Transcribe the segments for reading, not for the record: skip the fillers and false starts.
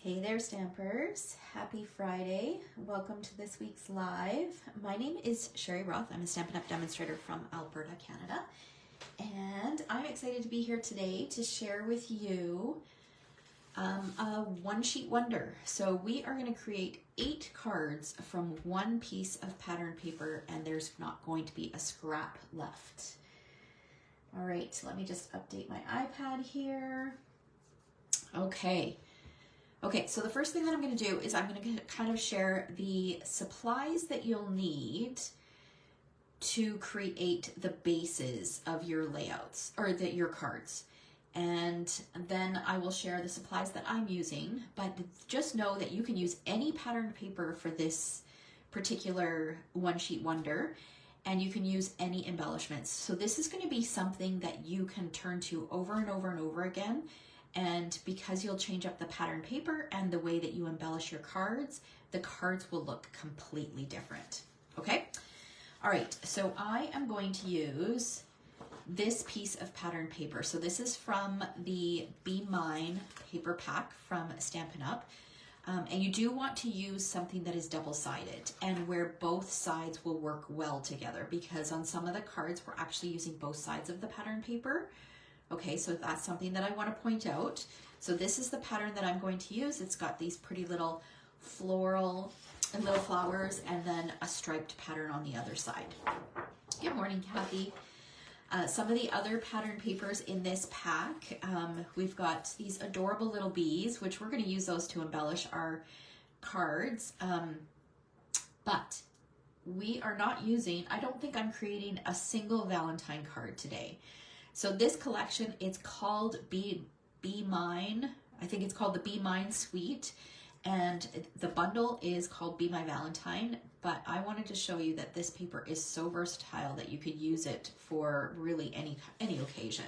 Hey there, Stampers. Happy Friday. Welcome to this week's live. My name is Sherry Roth. I'm a Stampin' Up! Demonstrator from Alberta, Canada. And I'm excited to be here today to share with you a one-sheet wonder. So we are going to create 8 cards from one piece of pattern paper, and there's not going to be a scrap left. All right, let me just update my iPad here. Okay, so the first thing that I'm going to do is I'm going to kind of share the supplies that you'll need to create the bases of your layouts or your cards. And then I will share the supplies that I'm using, but just know that you can use any pattern paper for this particular one-sheet wonder, and you can use any embellishments. So this is going to be something that you can turn to over and over and over again. And because you'll change up the pattern paper and the way that you embellish your cards, the cards will look completely different. Okay? All right, so I am going to use this piece of pattern paper. So this is from the Be Mine paper pack from Stampin' Up! And you do want to use something that is double-sided and where both sides will work well together, because on some of the cards we're actually using both sides of the pattern paper. Okay, so that's something that I want to point out. So this is the pattern that I'm going to use. It's got these pretty little floral and little flowers and then a striped pattern on the other side. Good morning, Kathy. Some of the other pattern papers in this pack, we've got these adorable little bees, which we're going to use those to embellish our cards. But we are not using, I don't think I'm creating a single Valentine card today. So this collection, it's called Be Mine. I think it's called the Be Mine Suite, and the bundle is called Be My Valentine. But I wanted to show you that this paper is so versatile that you could use it for really any occasion.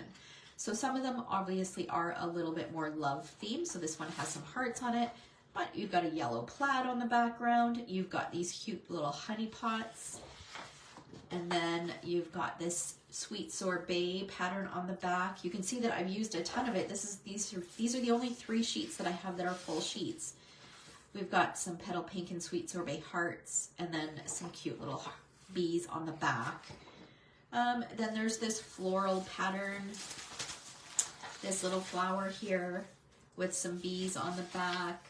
So some of them obviously are a little bit more love themed. So this one has some hearts on it, but you've got a yellow plaid on the background. You've got these cute little honey pots. And then you've got this sweet sorbet pattern on the back. You can see that I've used a ton of it. These are the only 3 sheets that I have that are full sheets. We've got some petal pink and sweet sorbet hearts, and then some cute little bees on the back. Then there's this floral pattern, this little flower here with some bees on the back.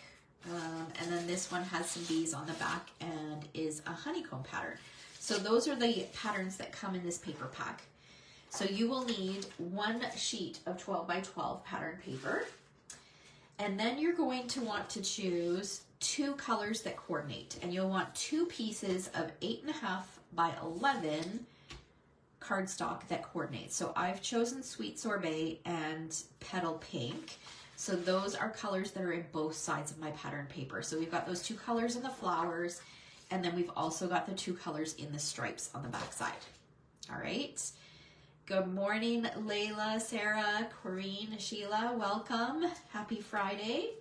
And then this one has some bees on the back and is a honeycomb pattern. So those are the patterns that come in this paper pack. So you will need 1 sheet of 12 by 12 pattern paper. And then you're going to want to choose 2 colors that coordinate. And you'll want 2 pieces of 8.5 by 11 cardstock that coordinate. So I've chosen Sweet Sorbet and Petal Pink. So those are colors that are in both sides of my pattern paper. So we've got those 2 colors in the flowers, and then we've also got the 2 colors in the stripes on the back side. All right. Good morning, Layla, Sarah, Corrine, Sheila. Welcome. Happy Friday.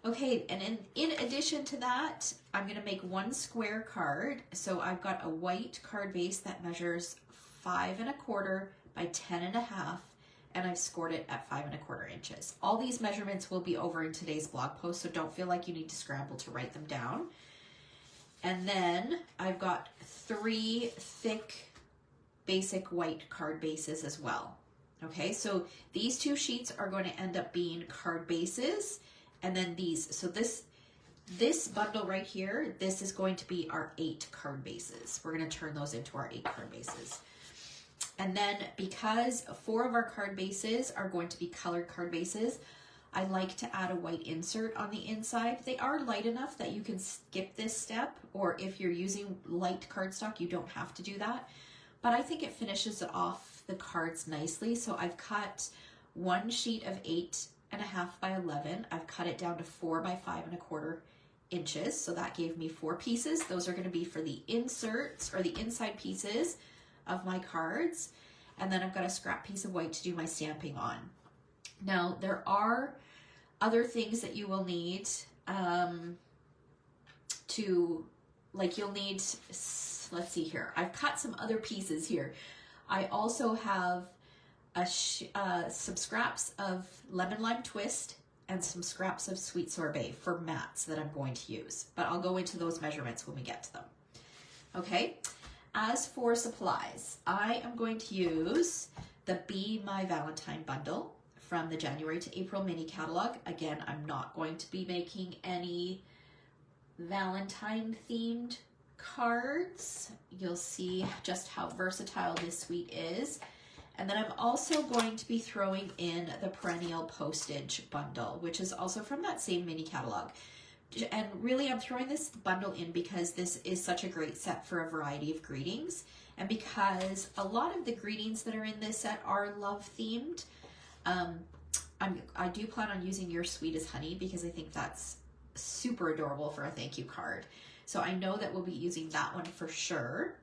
Okay, and in addition to that, I'm going to make 1 square card. So I've got a white card base that measures 5 1/4 by 10 1/2, and I've scored it at 5 1/4 inches. All these measurements will be over in today's blog post, so don't feel like you need to scramble to write them down. And then I've got 3 thick basic white card bases as well. Okay, so these 2 sheets are going to end up being card bases, and then these. So this bundle right here, this is going to be our 8 card bases. We're going to turn those into our 8 card bases. And then because 4 of our card bases are going to be colored card bases, I like to add a white insert on the inside. They are light enough that you can skip this step, or if you're using light cardstock, you don't have to do that. But I think it finishes off the cards nicely. So I've cut 1 sheet of 8.5 by 11. I've cut it down to 4 by 5 1/4 inches. So that gave me 4 pieces. Those are going to be for the inserts or the inside pieces of my cards. And then I've got a scrap piece of white to do my stamping on. Now there are other things that you will need you'll need, let's see here. I've cut some other pieces here. I also have some scraps of lemon lime twist and some scraps of sweet sorbet for mats that I'm going to use, but I'll go into those measurements when we get to them. Okay, as for supplies, I am going to use the Be My Valentine bundle from the January to April mini catalog. Again, I'm not going to be making any Valentine themed cards. You'll see just how versatile this suite is. And then I'm also going to be throwing in the Perennial Postage bundle, which is also from that same mini catalog. And really, I'm throwing this bundle in because this is such a great set for a variety of greetings. And because a lot of the greetings that are in this set are love themed, I do plan on using Your Sweet as Honey because I think that's super adorable for a thank you card. So I know that we'll be using that one for sure.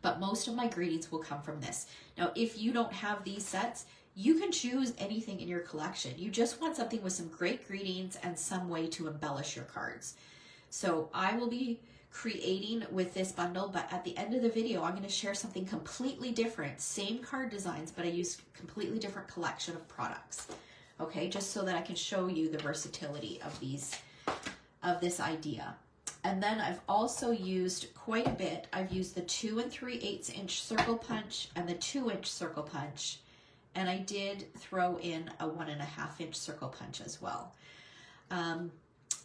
But most of my greetings will come from this. Now, if you don't have these sets, you can choose anything in your collection. You just want something with some great greetings and some way to embellish your cards. So I will be creating with this bundle, but at the end of the video, I'm going to share something completely different. Same card designs, but I use completely different collection of products. Okay, just so that I can show you the versatility of this idea. And then I've also used quite a bit. I've used the 2 3/8 inch circle punch and the 2-inch circle punch. And I did throw in a 1.5 inch circle punch as well.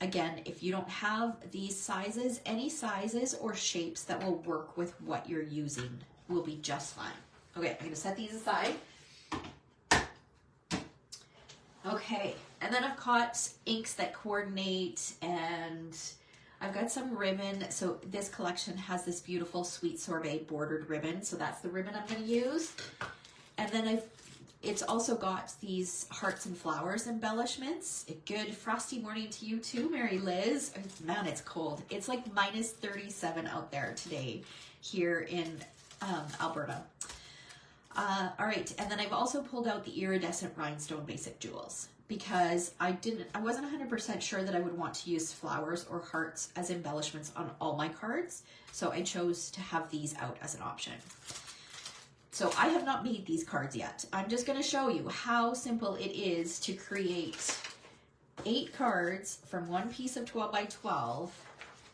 Again, if you don't have these sizes, any sizes or shapes that will work with what you're using will be just fine. Okay, I'm gonna set these aside. Okay, and then I've got inks that coordinate, and I've got some ribbon. So this collection has this beautiful Sweet Sorbet bordered ribbon. So that's the ribbon I'm going to use. And then it's also got these hearts and flowers embellishments. A good frosty morning to you too, Mary Liz. Man, it's cold. It's like minus 37 out there today here in Alberta. All right, and then I've also pulled out the iridescent rhinestone basic jewels because I wasn't 100% sure that I would want to use flowers or hearts as embellishments on all my cards, so I chose to have these out as an option. So I have not made these cards yet. I'm just going to show you how simple it is to create 8 cards from one piece of 12 by 12,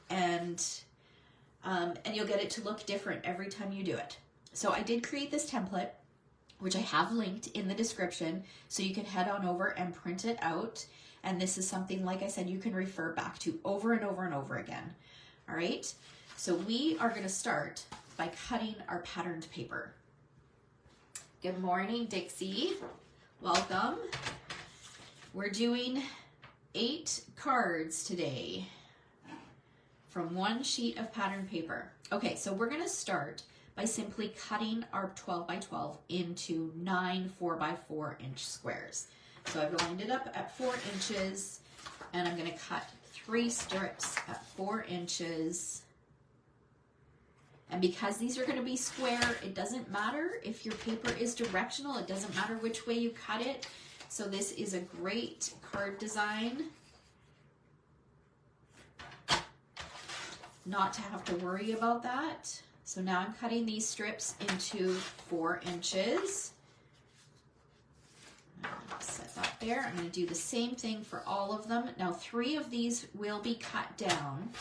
and you'll get it to look different every time you do it. So I did create this template, which I have linked in the description, so you can head on over and print it out. And this is something, like I said, you can refer back to over and over and over again. All right, so we are going to start by cutting our patterned paper. Good morning, Dixie. Welcome. We're doing 8 cards today from one sheet of patterned paper. Okay, so we're going to start by simply cutting our 12 by 12 into 9 4 by 4 inch squares. So I've lined it up at 4 inches, and I'm going to cut 3 strips at 4 inches. And because these are going to be square, it doesn't matter if your paper is directional. It doesn't matter which way you cut it. So this is a great card design not to have to worry about that. So now I'm cutting these strips into 4 inches. Set that there. I'm going to do the same thing for all of them. Now 3 of these will be cut down.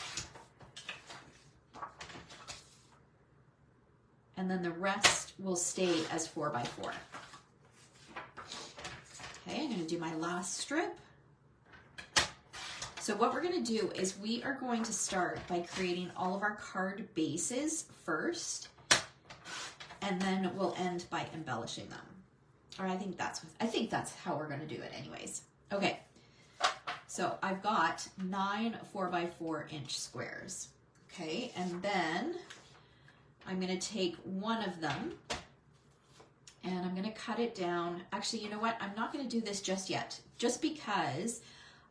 And then the rest will stay as 4 by 4. Okay, I'm going to do my last strip. So what we're going to do is we are going to start by creating all of our card bases first, and then we'll end by embellishing them. Or I think that's how we're going to do it anyways. Okay, so I've got 9 4 by 4 inch squares. Okay, and then I'm going to take one of them and I'm going to cut it down. Actually, you know what? I'm not going to do this just yet, just because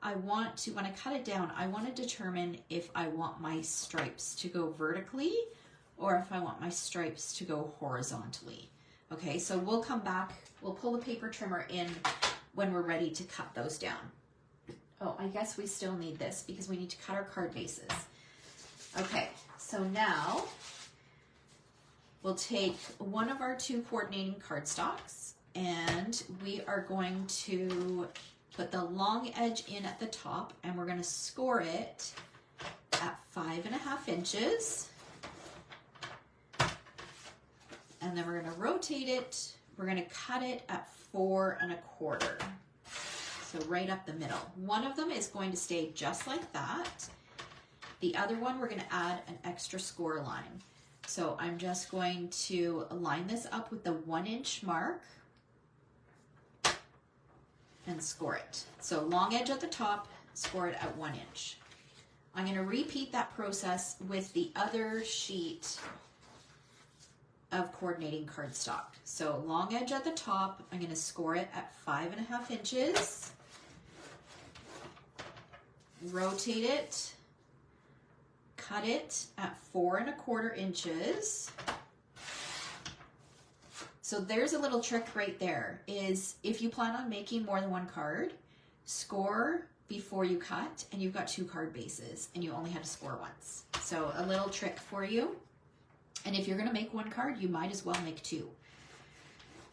I want to, when I cut it down, I want to determine if I want my stripes to go vertically or if I want my stripes to go horizontally. Okay, so we'll come back, we'll pull the paper trimmer in when we're ready to cut those down. Oh, I guess we still need this because we need to cut our card bases. Okay, so now we'll take one of our 2 coordinating cardstocks and we are going to put the long edge in at the top, and we're going to score it at 5.5 inches. And then we're going to rotate it. We're going to cut it at 4.25. So right up the middle. One of them is going to stay just like that. The other one, we're going to add an extra score line. So I'm just going to line this up with the 1 inch mark and score it. So long edge at the top, score it at 1 inch. I'm going to repeat that process with the other sheet of coordinating cardstock. So long edge at the top, I'm going to score it at 5.5 inches. Rotate it, cut it at 4.25 inches. So there's a little trick right there, is if you plan on making more than one card, score before you cut, and you've got 2 card bases and you only had to score once. So a little trick for you. And if you're going to make 1 card, you might as well make 2,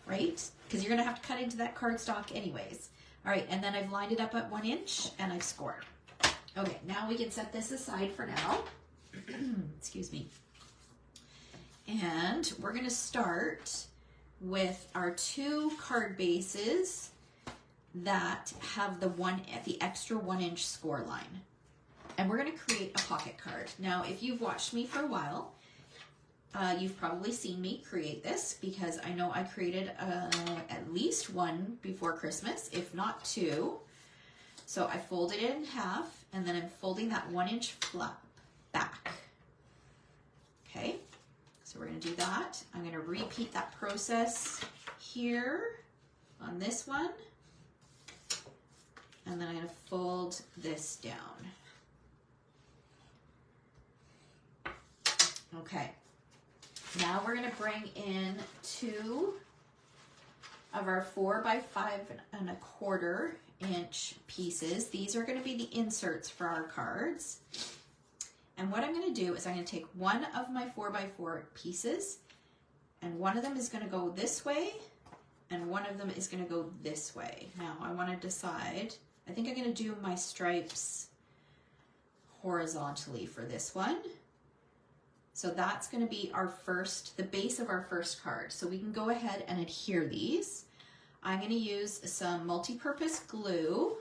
right? Because you're going to have to cut into that cardstock anyways. All right, and then I've lined it up at 1 inch and I've scored. Okay, now we can set this aside for now. Excuse me. And we're going to start with our 2 card bases that have the extra 1 inch score line. And we're going to create a pocket card. Now, if you've watched me for a while, you've probably seen me create this, because I know I created at least 1 before Christmas, if not 2. So I folded it in half, and then I'm folding that 1 inch flap back. Okay, so we're going to do that. I'm going to repeat that process here on this one, and then I'm going to fold this down. Okay, now we're going to bring in 2 of our 4 by 5.25 inch pieces. These are going to be the inserts for our cards. And what I'm going to do is I'm going to take one of my 4 by 4 pieces, and one of them is going to go this way, and one of them is going to go this way. Now I want to decide, I think I'm going to do my stripes horizontally for this one. So that's going to be the base of our first card. So we can go ahead and adhere these. I'm going to use some multi-purpose glue.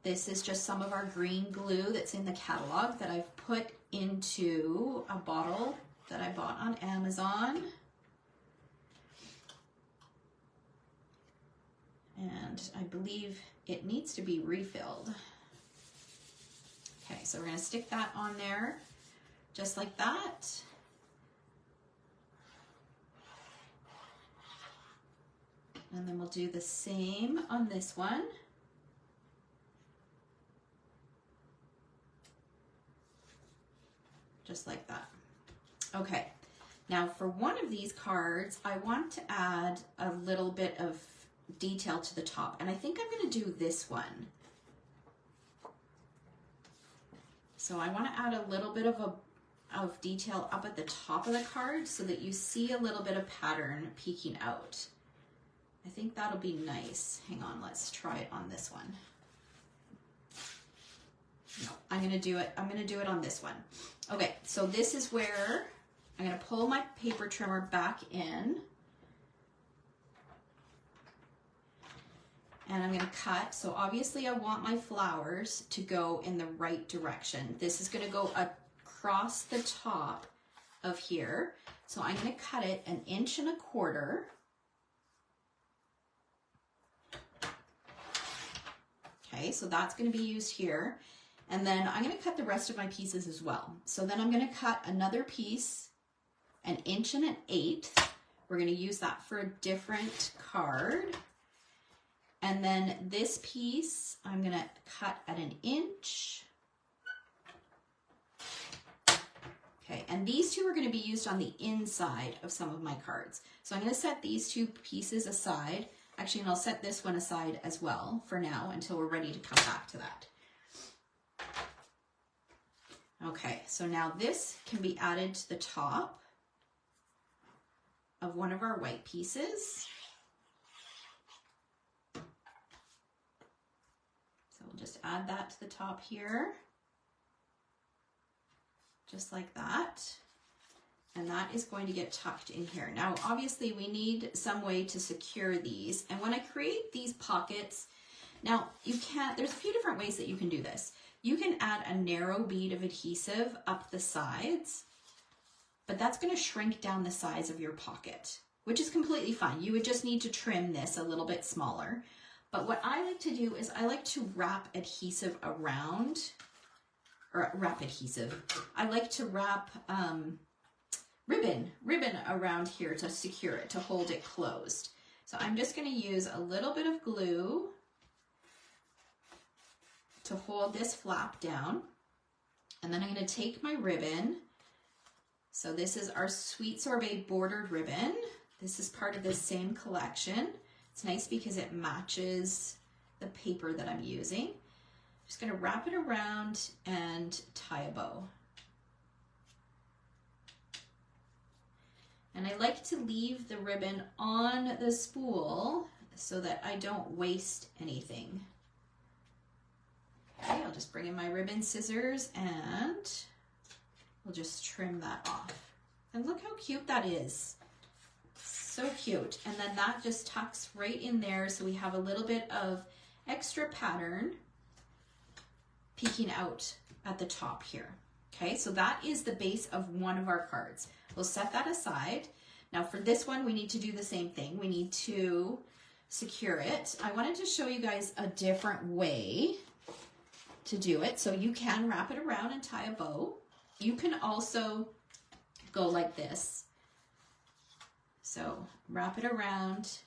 This is just some of our green glue that's in the catalog that I've put into a bottle that I bought on Amazon. And I believe it needs to be refilled. Okay, so we're going to stick that on there just like that. And then we'll do the same on this one. Just like that. Okay, now for one of these cards, I want to add a little bit of detail to the top, and I think I'm going to do this one. So I want to add a little bit of detail up at the top of the card so that you see a little bit of pattern peeking out. I think that'll be nice. Hang on, let's try it on this one. No, I'm going to do it on this one. Okay, so this is where I'm going to pull my paper trimmer back in. And I'm going to cut. So obviously I want my flowers to go in the right direction. This is going to go across the top of here. So I'm going to cut it 1.25 inches. Okay, so that's going to be used here. And then I'm going to cut the rest of my pieces as well. So then I'm going to cut another piece 1 1/8 inches. We're going to use that for a different card. And then this piece, I'm going to cut at 1 inch. Okay, and these 2 are going to be used on the inside of some of my cards. So I'm going to set these 2 pieces aside. Actually, and I'll set this one aside as well for now until we're ready to come back to that. Okay, so now this can be added to the top of one of our white pieces. we'll just add that to the top here, just like that. And that is going to get tucked in here. Now, obviously we need some way to secure these. And when I create these pockets, now there's a few different ways that you can do this. You can add a narrow bead of adhesive up the sides, but that's going to shrink down the size of your pocket, which is completely fine. You would just need to trim this a little bit smaller. But what I like to do is I like to wrap adhesive around, I like to wrap ribbon around here to secure it, to hold it closed. So I'm just going to use a little bit of glue to hold this flap down. And then I'm going to take my ribbon. So this is our Sweet Sorbet bordered ribbon. This is part of this same collection. It's nice because it matches the paper that I'm using. Just going to wrap it around and tie a bow. And I like to leave the ribbon on the spool so that I don't waste anything. Okay, I'll just bring in my ribbon scissors and we'll just trim that off. And look how cute that is. So cute. And then that just tucks right in there, so we have a little bit of extra pattern peeking out at the top here. Okay, so that is the base of one of our cards. We'll set that aside. Now for this one, we need to do the same thing. We need to secure it. I wanted to show you guys a different way to do it. So you can wrap it around and tie a bow. You can also go like this. So wrap it around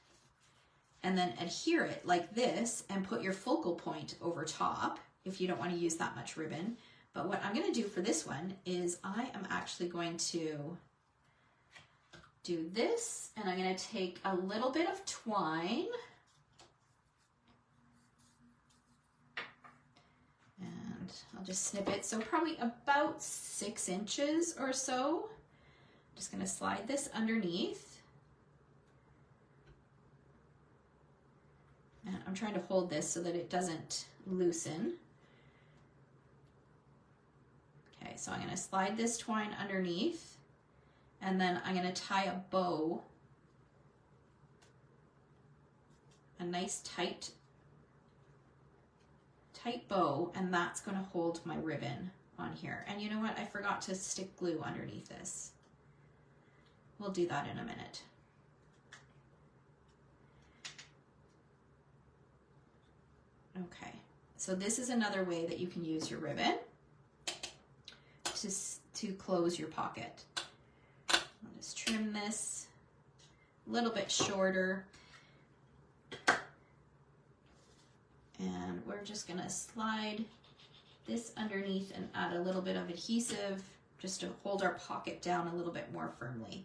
and then adhere it like this and put your focal point over top if you don't want to use that much ribbon. But what I'm going to do for this one is I am actually going to do this, and I'm going to take a little bit of twine and I'll just snip it. So probably about 6 inches or so. Just going to slide this underneath. And I'm trying to hold this so that it doesn't loosen. Okay, so I'm going to slide this twine underneath, and then I'm going to tie a bow, a nice tight bow, and that's going to hold my ribbon on here. And you know what? I forgot to stick glue underneath this. We'll do that in a minute. Okay, so this is another way that you can use your ribbon to close your pocket. I'll just trim this a little bit shorter. And we're just gonna slide this underneath and add a little bit of adhesive just to hold our pocket down a little bit more firmly.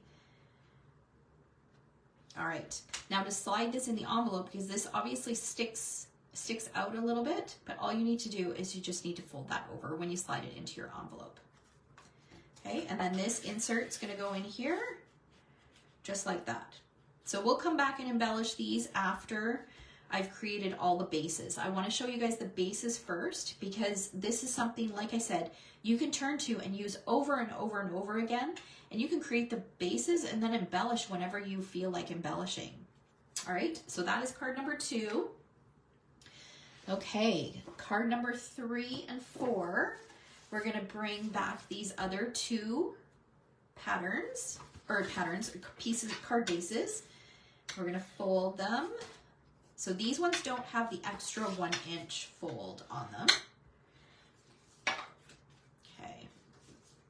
All right, now to slide this in the envelope, because this obviously sticks out a little bit, but all you need to do is you just need to fold that over when you slide it into your envelope. Okay, and then this insert's gonna go in here, just like that. So we'll come back and embellish these after I've created all the bases. I wanna show you guys the bases first, because this is something, like I said, you can turn to and use over and over and over again, and you can create the bases and then embellish whenever you feel like embellishing. All right, so that is card number 2. Okay, card number 3 and 4. We're gonna bring back these other 2 pieces of card bases. We're gonna fold them. So these ones don't have the extra 1-inch fold on them. Okay,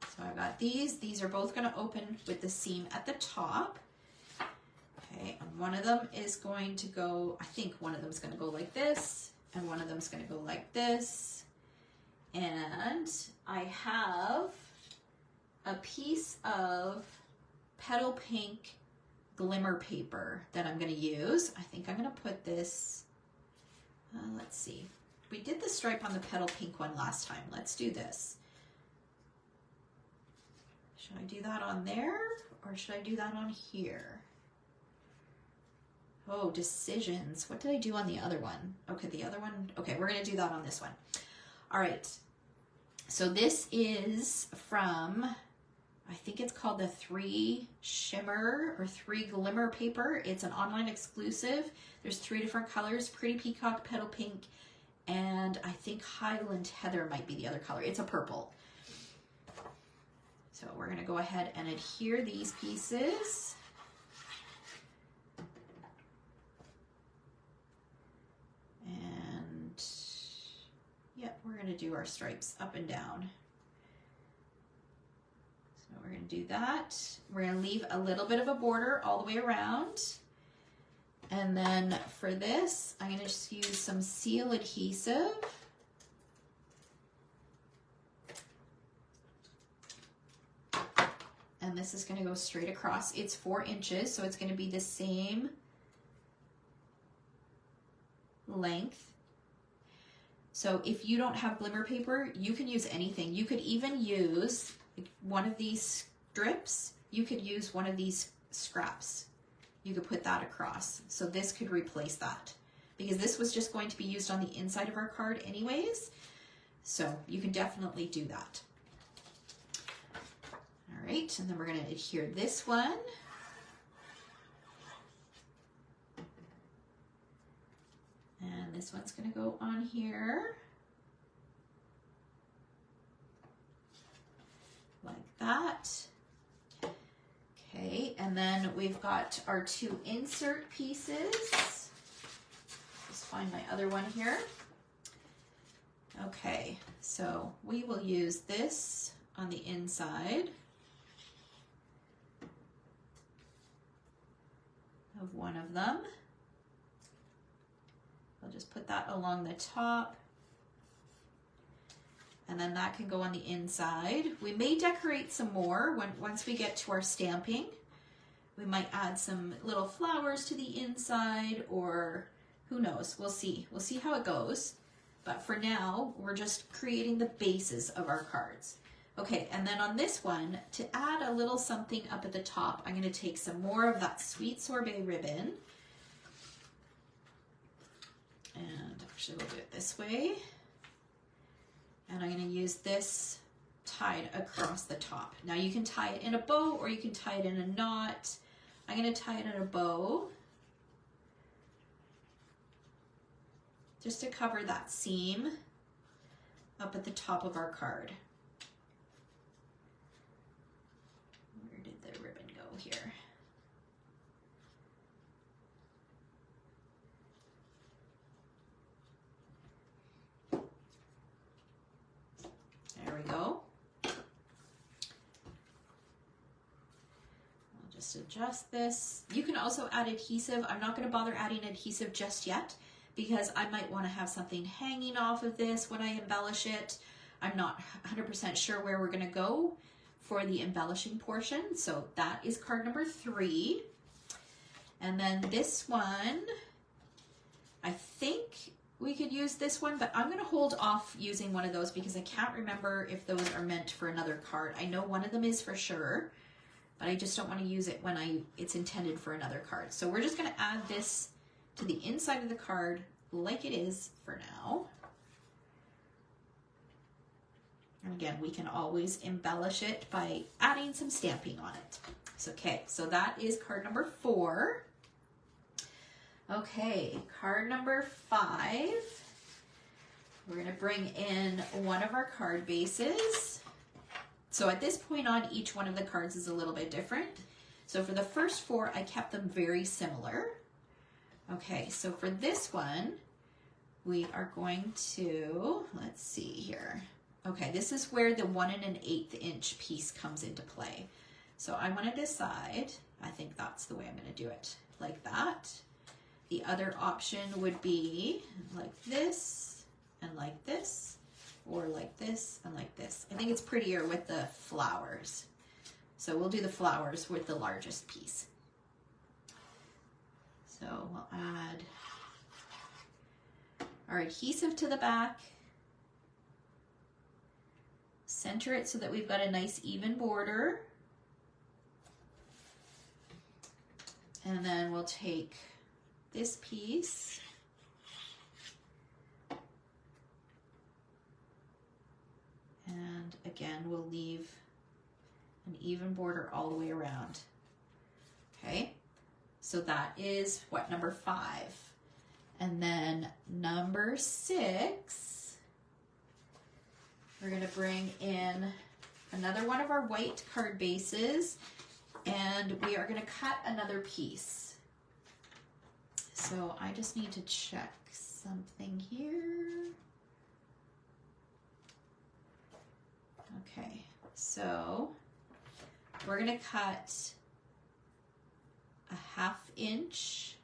so I've got these. These are both gonna open with the seam at the top. Okay, and one of them is going to go, I think one of them is gonna go like this, and one of them is gonna go like this. And I have a piece of Petal Pink glimmer paper that I'm going to use. I think I'm going to put this, let's see. We did the stripe on the Petal Pink one last time. Let's do this. Should I do that on there, or should I do that on here? Oh, decisions. What did I do on the other one? Okay, the other one. Okay, we're going to do that on this one. All right. So this is from, I think it's called the 3 Shimmer or 3 Glimmer paper. It's an online exclusive. There's 3 different colors, Pretty Peacock, Petal Pink, and I think Highland Heather might be the other color. It's a purple. So we're going to go ahead and adhere these pieces. And yep, we're going to do our stripes up and down. So we're going to do that. We're going to leave a little bit of a border all the way around. And then for this, I'm going to just use some seal adhesive. And this is going to go straight across. It's 4 inches, so it's going to be the same length. So if you don't have glimmer paper, you can use anything. You could even use one of these strips. You could use one of these scraps. You could put that across. So this could replace that, because this was just going to be used on the inside of our card anyways. So you can definitely do that. All right, and then we're going to adhere this one. And this one's going to go on here. Like that. Okay, and then we've got our 2 insert pieces. Just find my other one here. Okay, so we will use this on the inside of one of them. I'll just put that along the top. And then that can go on the inside. We may decorate some more once we get to our stamping. We might add some little flowers to the inside, or who knows, we'll see. We'll see how it goes. But for now, we're just creating the bases of our cards. Okay, and then on this one, to add a little something up at the top, I'm going to take some more of that Sweet Sorbet ribbon. And actually we'll do it this way. And I'm going to use this tied across the top. Now you can tie it in a bow or you can tie it in a knot. I'm going to tie it in a bow just to cover that seam up at the top of our card. Where did the ribbon go here? There we go. I'll just adjust this. You can also add adhesive. I'm not going to bother adding adhesive just yet because I might want to have something hanging off of this when I embellish it. I'm not 100% sure where we're going to go for the embellishing portion. So that is card number 3. And then this one, I think we could use this one, but I'm going to hold off using one of those because I can't remember if those are meant for another card. I know one of them is for sure, but I just don't want to use it when it's intended for another card. So we're just going to add this to the inside of the card like it is for now. And again, we can always embellish it by adding some stamping on it. So, okay, so that is card number 4. Okay, card number 5. We're going to bring in one of our card bases. So at this point on, each one of the cards is a little bit different. So for the first 4, I kept them very similar. Okay, so for this one, we are going to, let's see here. Okay, this is where the 1 1/8 inch piece comes into play. So I want to decide, I think that's the way I'm going to do it, like that. The other option would be like this and like this, or like this and like this. I think it's prettier with the flowers. So we'll do the flowers with the largest piece. So we'll add our adhesive to the back, center it so that we've got a nice even border, and then we'll take this piece. And again, we'll leave an even border all the way around. Okay, so that is what, number 5. And then number 6, we're gonna bring in another one of our white card bases, and we are gonna cut another piece. So I just need to check something here. Okay, so we're gonna cut a 1/2 inch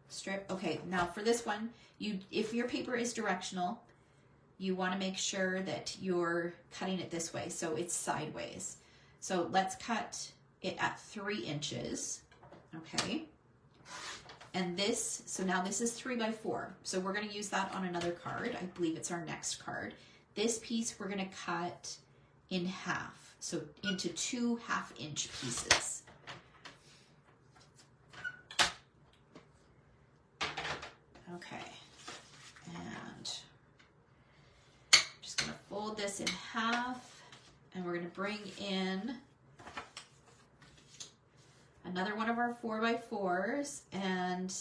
strip. Okay, now for this one, if your paper is directional, you want to make sure that you're cutting it this way, so it's sideways. So let's cut it at 3 inches, okay? And this, so now this is 3 by 4. So we're going to use that on another card. I believe it's our next card. This piece we're going to cut in half, so into 2 1/2-inch pieces. Okay, and I'm just going to fold this in half, and we're going to bring in another one of our 4 by 4s, and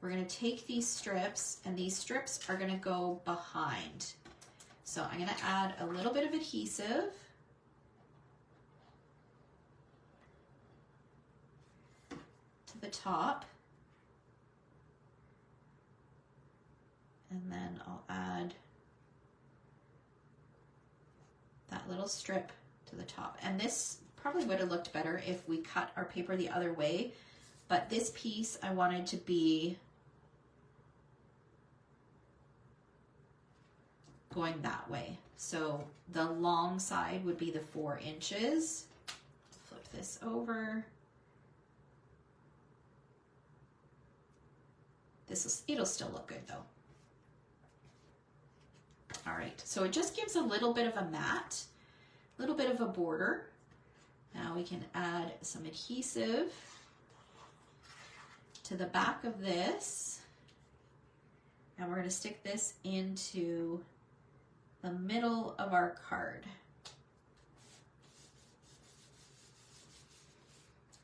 we're going to take these strips, and these strips are going to go behind. So I'm going to add a little bit of adhesive. To the top. And then I'll add that little strip to the top. And this probably would have looked better if we cut our paper the other way, but this piece I wanted to be going that way. So the long side would be the 4 inches. Flip this over. It'll still look good though. All right, so it just gives a little bit of a mat, a little bit of a border. Now we can add some adhesive to the back of this, and we're going to stick this into the middle of our card.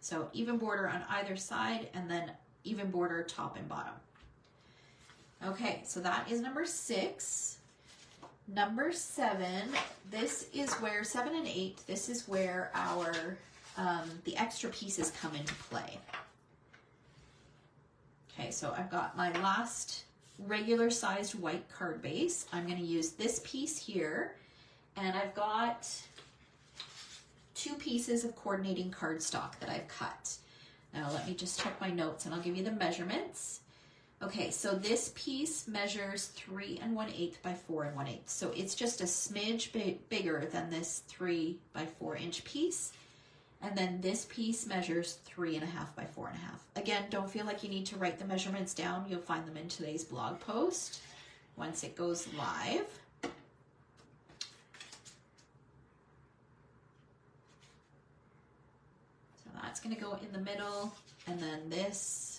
So even border on either side, and then even border top and bottom. Okay, so that is number 6. Number 7, this is where 7 and 8, this is where our the extra pieces come into play. Okay, so I've got my last regular sized white card base. I'm going to use this piece here, and I've got 2 pieces of coordinating cardstock that I've cut. Now let me just check my notes and I'll give you the measurements. Okay, so this piece measures 3 1/8 by 4 1/8. So it's just a smidge bigger than this 3 by 4 inch piece. And then this piece measures 3 1/2 by 4 1/2. Again, don't feel like you need to write the measurements down. You'll find them in today's blog post once it goes live. So that's going to go in the middle, and then this.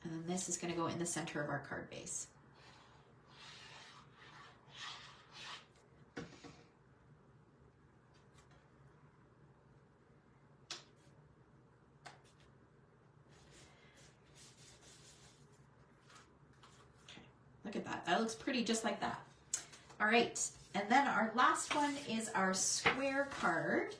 And then this is going to go in the center of our card base. Okay, look at that. That looks pretty just like that. All right, and then our last one is our square card.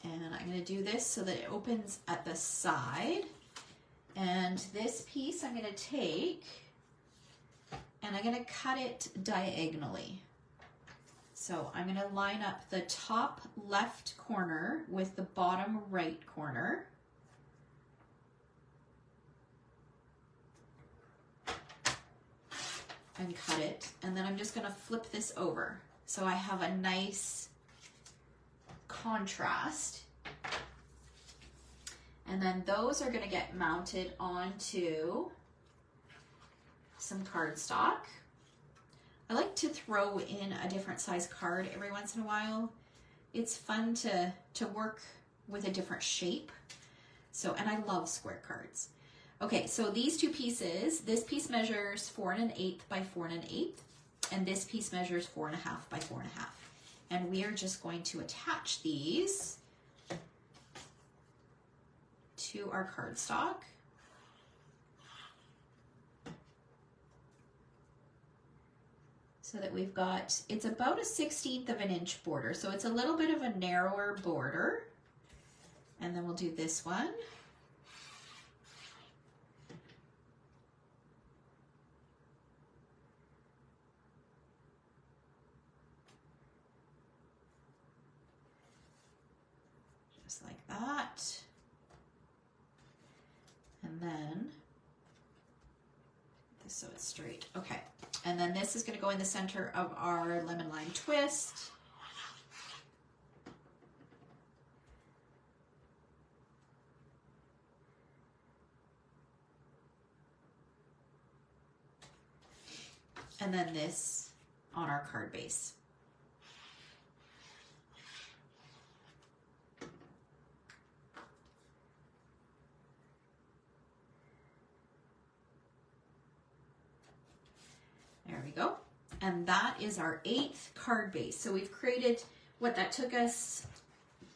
And I'm going to do this so that it opens at the side. And this piece I'm going to take and I'm going to cut it diagonally. So I'm going to line up the top left corner with the bottom right corner. And cut it. And then I'm just going to flip this over. So I have a nice contrast, and then those are going to get mounted onto some cardstock. I like to throw in a different size card every once in a while. It's fun to work with a different shape. So, and I love square cards. Okay, so these two pieces, this piece measures 4 1/8 by 4 1/8, and this piece measures 4 1/2 by 4 1/2. And we are just going to attach these to our cardstock. So that we've got, it's about a 1/16 of an inch border. So it's a little bit of a narrower border. And then we'll do this one. Just like that. And then, this so it's straight. Okay. And then this is going to go in the center of our lemon lime twist. And then this on our card base. There we go. And that is our 8th card base. So we've created what that took us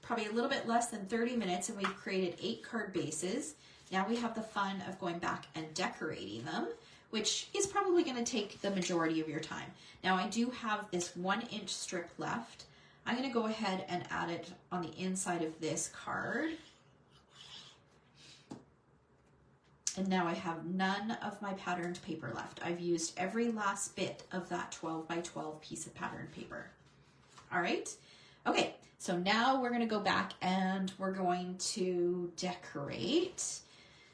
probably a little bit less than 30 minutes, and we've created 8 card bases. Now we have the fun of going back and decorating them, which is probably going to take the majority of your time. Now I do have this 1-inch strip left. I'm going to go ahead and add it on the inside of this card. And now I have none of my patterned paper left. I've used every last bit of that 12 by 12 piece of patterned paper. All right. Okay. So now we're going to go back and we're going to decorate.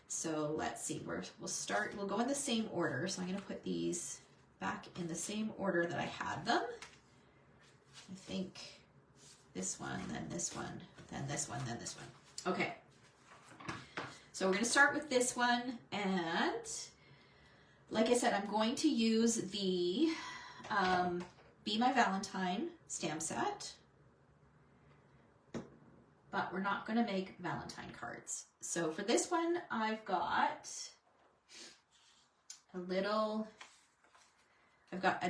So let's see, we'll go in the same order. So I'm going to put these back in the same order that I had them. I think this one, then this one, then this one, then this one. Okay. So we're going to start with this one, and like I said, I'm going to use the Be My Valentine stamp set, but we're not going to make Valentine cards. So for this one, I've got a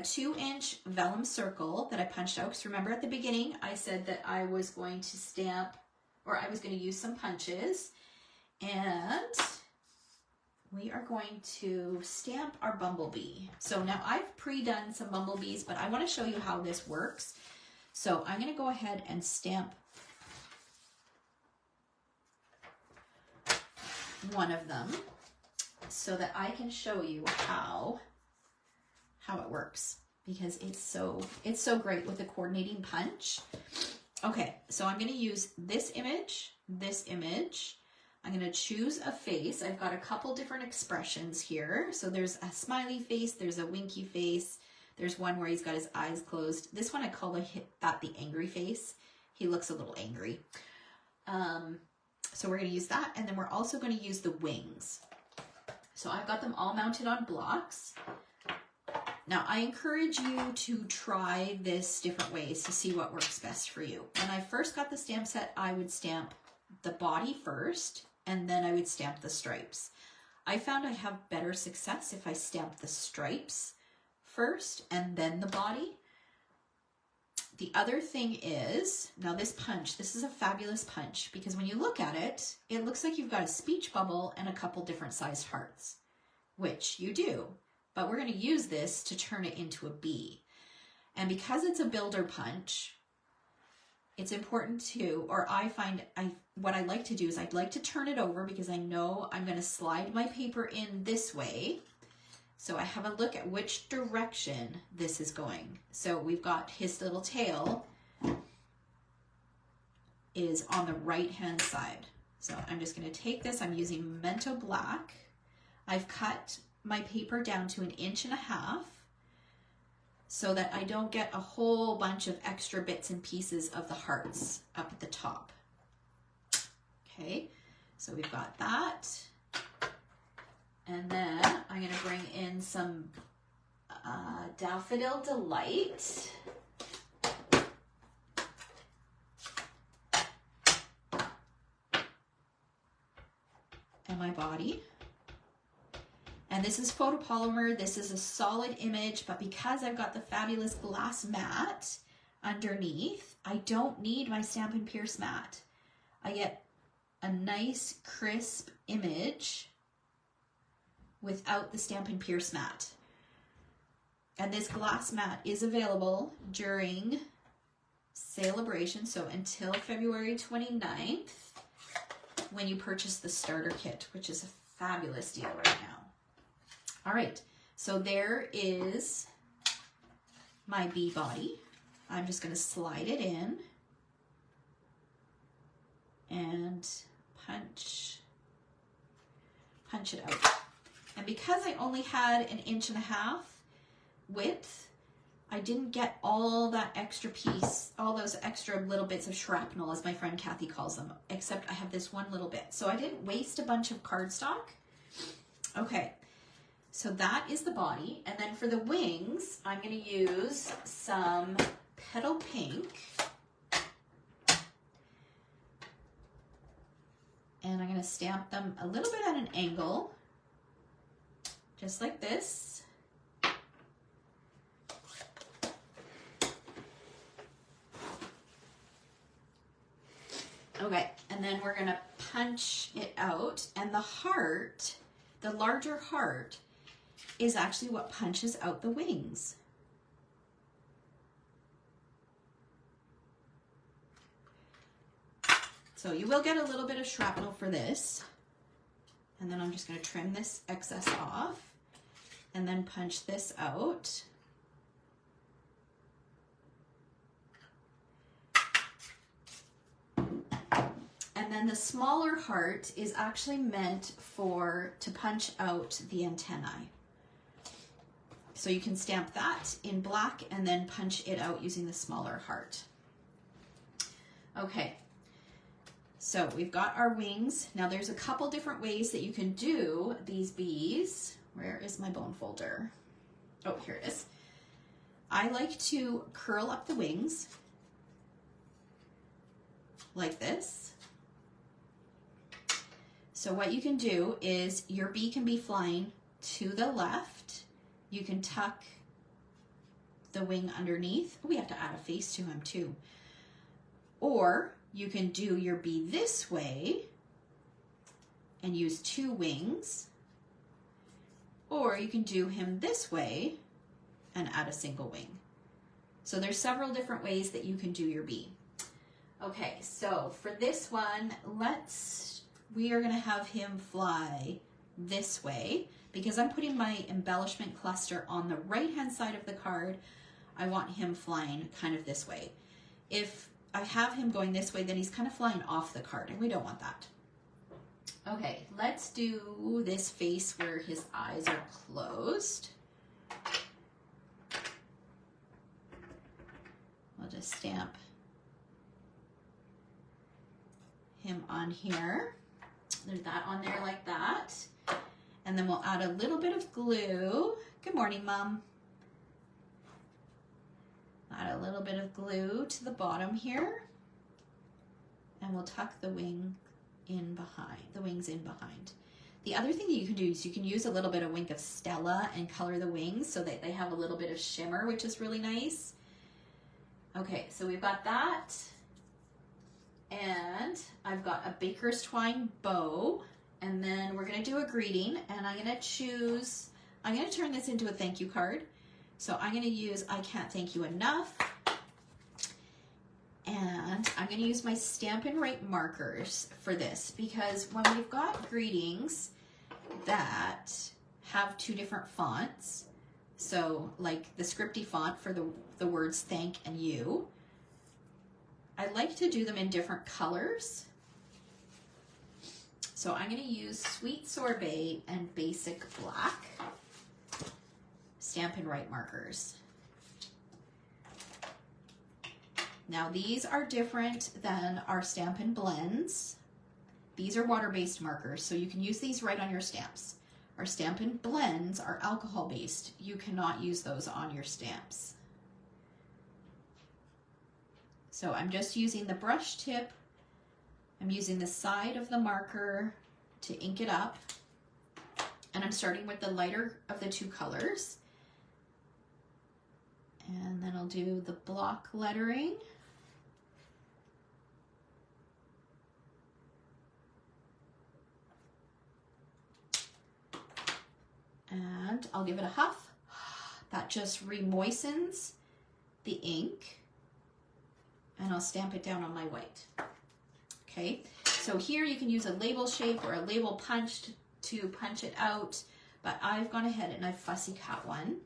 2-inch vellum circle that I punched out, because remember at the beginning I said that I was going to stamp, or I was going to use some punches. And we are going to stamp our bumblebee. So now I've pre-done some bumblebees, but I want to show you how this works. So I'm going to go ahead and stamp one of them so that I can show you how it works, because it's so great with the coordinating punch. Okay, so I'm going to use this image. I'm going to choose a face. I've got a couple different expressions here. So there's a smiley face, there's a winky face, there's one where he's got his eyes closed. This one I call that the angry face. He looks a little angry. So we're going to use that, and then we're also going to use the wings. So I've got them all mounted on blocks. Now I encourage you to try this different ways to see what works best for you. When I first got the stamp set, I would stamp the body first, and then I would stamp the stripes. I found I have better success if I stamp the stripes first and then the body. The other thing is, now this punch, this is a fabulous punch, because when you look at it, it looks like you've got a speech bubble and a couple different sized hearts, which you do, but we're going to use this to turn it into a bee. And because it's a builder punch, it's important to, or I find, what I like to do is I'd like to turn it over, because I know I'm going to slide my paper in this way. So I have a look at which direction this is going. So we've got his little tail is on the right hand side. So I'm just going to take this, I'm using Memento Black. I've cut my paper down to 1.5 inches so that I don't get a whole bunch of extra bits and pieces of the hearts up at the top. Okay, so we've got that. And then I'm going to bring in some Daffodil Delight. And my body. And this is photopolymer. This is a solid image, but because I've got the fabulous glass mat underneath, I don't need my Stampin' Pierce mat. I get a nice crisp image without the Stampin' Pierce mat. And this glass mat is available during Sale-a-bration, so until February 29th, when you purchase the starter kit, which is a fabulous deal right now. All right, so there is my bee body. I'm just going to slide it in and punch it out. And because I only had 1.5 inches width, I didn't get all that extra piece, all those extra little bits of shrapnel, as my friend Kathy calls them, except I have this one little bit. So I didn't waste a bunch of cardstock. Okay, so that is the body. And then for the wings, I'm going to use some Petal Pink. And I'm going to stamp them a little bit at an angle, just like this. Okay, and then we're gonna punch it out, and the heart, the larger heart, is actually what punches out the wings. So you will get a little bit of shrapnel for this, and then I'm just gonna trim this excess off, and then punch this out. And then the smaller heart is actually meant to punch out the antennae. So you can stamp that in black and then punch it out using the smaller heart. Okay, so we've got our wings. Now there's a couple different ways that you can do these bees. Where is my bone folder? Oh, here it is. I like to curl up the wings like this. So what you can do is your bee can be flying to the left. You can tuck the wing underneath. Oh, we have to add a face to him too. Or you can do your bee this way and use 2 wings. Or you can do him this way and add a single wing. So there's several different ways that you can do your bee. Okay, so for this one, we are gonna have him fly this way because I'm putting my embellishment cluster on the right-hand side of the card. I want him flying kind of this way. If I have him going this way, then he's kind of flying off the card, and we don't want that. Okay, let's do this face where his eyes are closed. I'll just stamp him on here. There's that on there like that. And then we'll add a little bit of glue. Good morning, Mom. Add a little bit of glue to the bottom here. And we'll tuck the wing in behind, the wings in behind. The other thing that you can do is you can use a little bit of Wink of Stella and color the wings so that they have a little bit of shimmer, which is really nice. Okay, so we've got that. And I've got a baker's twine bow, and then we're gonna do a greeting, and I'm gonna turn this into a thank you card. So I'm gonna use I Can't Thank You Enough, and I'm gonna use my Stampin' Write markers for this because when we've got greetings that have 2 different fonts, so like the scripty font for the words thank and you, I like to do them in different colors. So I'm going to use Sweet Sorbet and Basic Black Stampin' Write markers. Now these are different than our Stampin' Blends. These are water-based markers, so you can use these right on your stamps. Our Stampin' Blends are alcohol based. You cannot use those on your stamps. So I'm just using the brush tip. I'm using the side of the marker to ink it up. And I'm starting with the lighter of the two colors. And then I'll do the block lettering. And I'll give it a huff. That just re-moistens the ink. And I'll stamp it down on my white. Okay, so here you can use a label shape or a label punch to punch it out, but I've gone ahead and I've fussy cut one.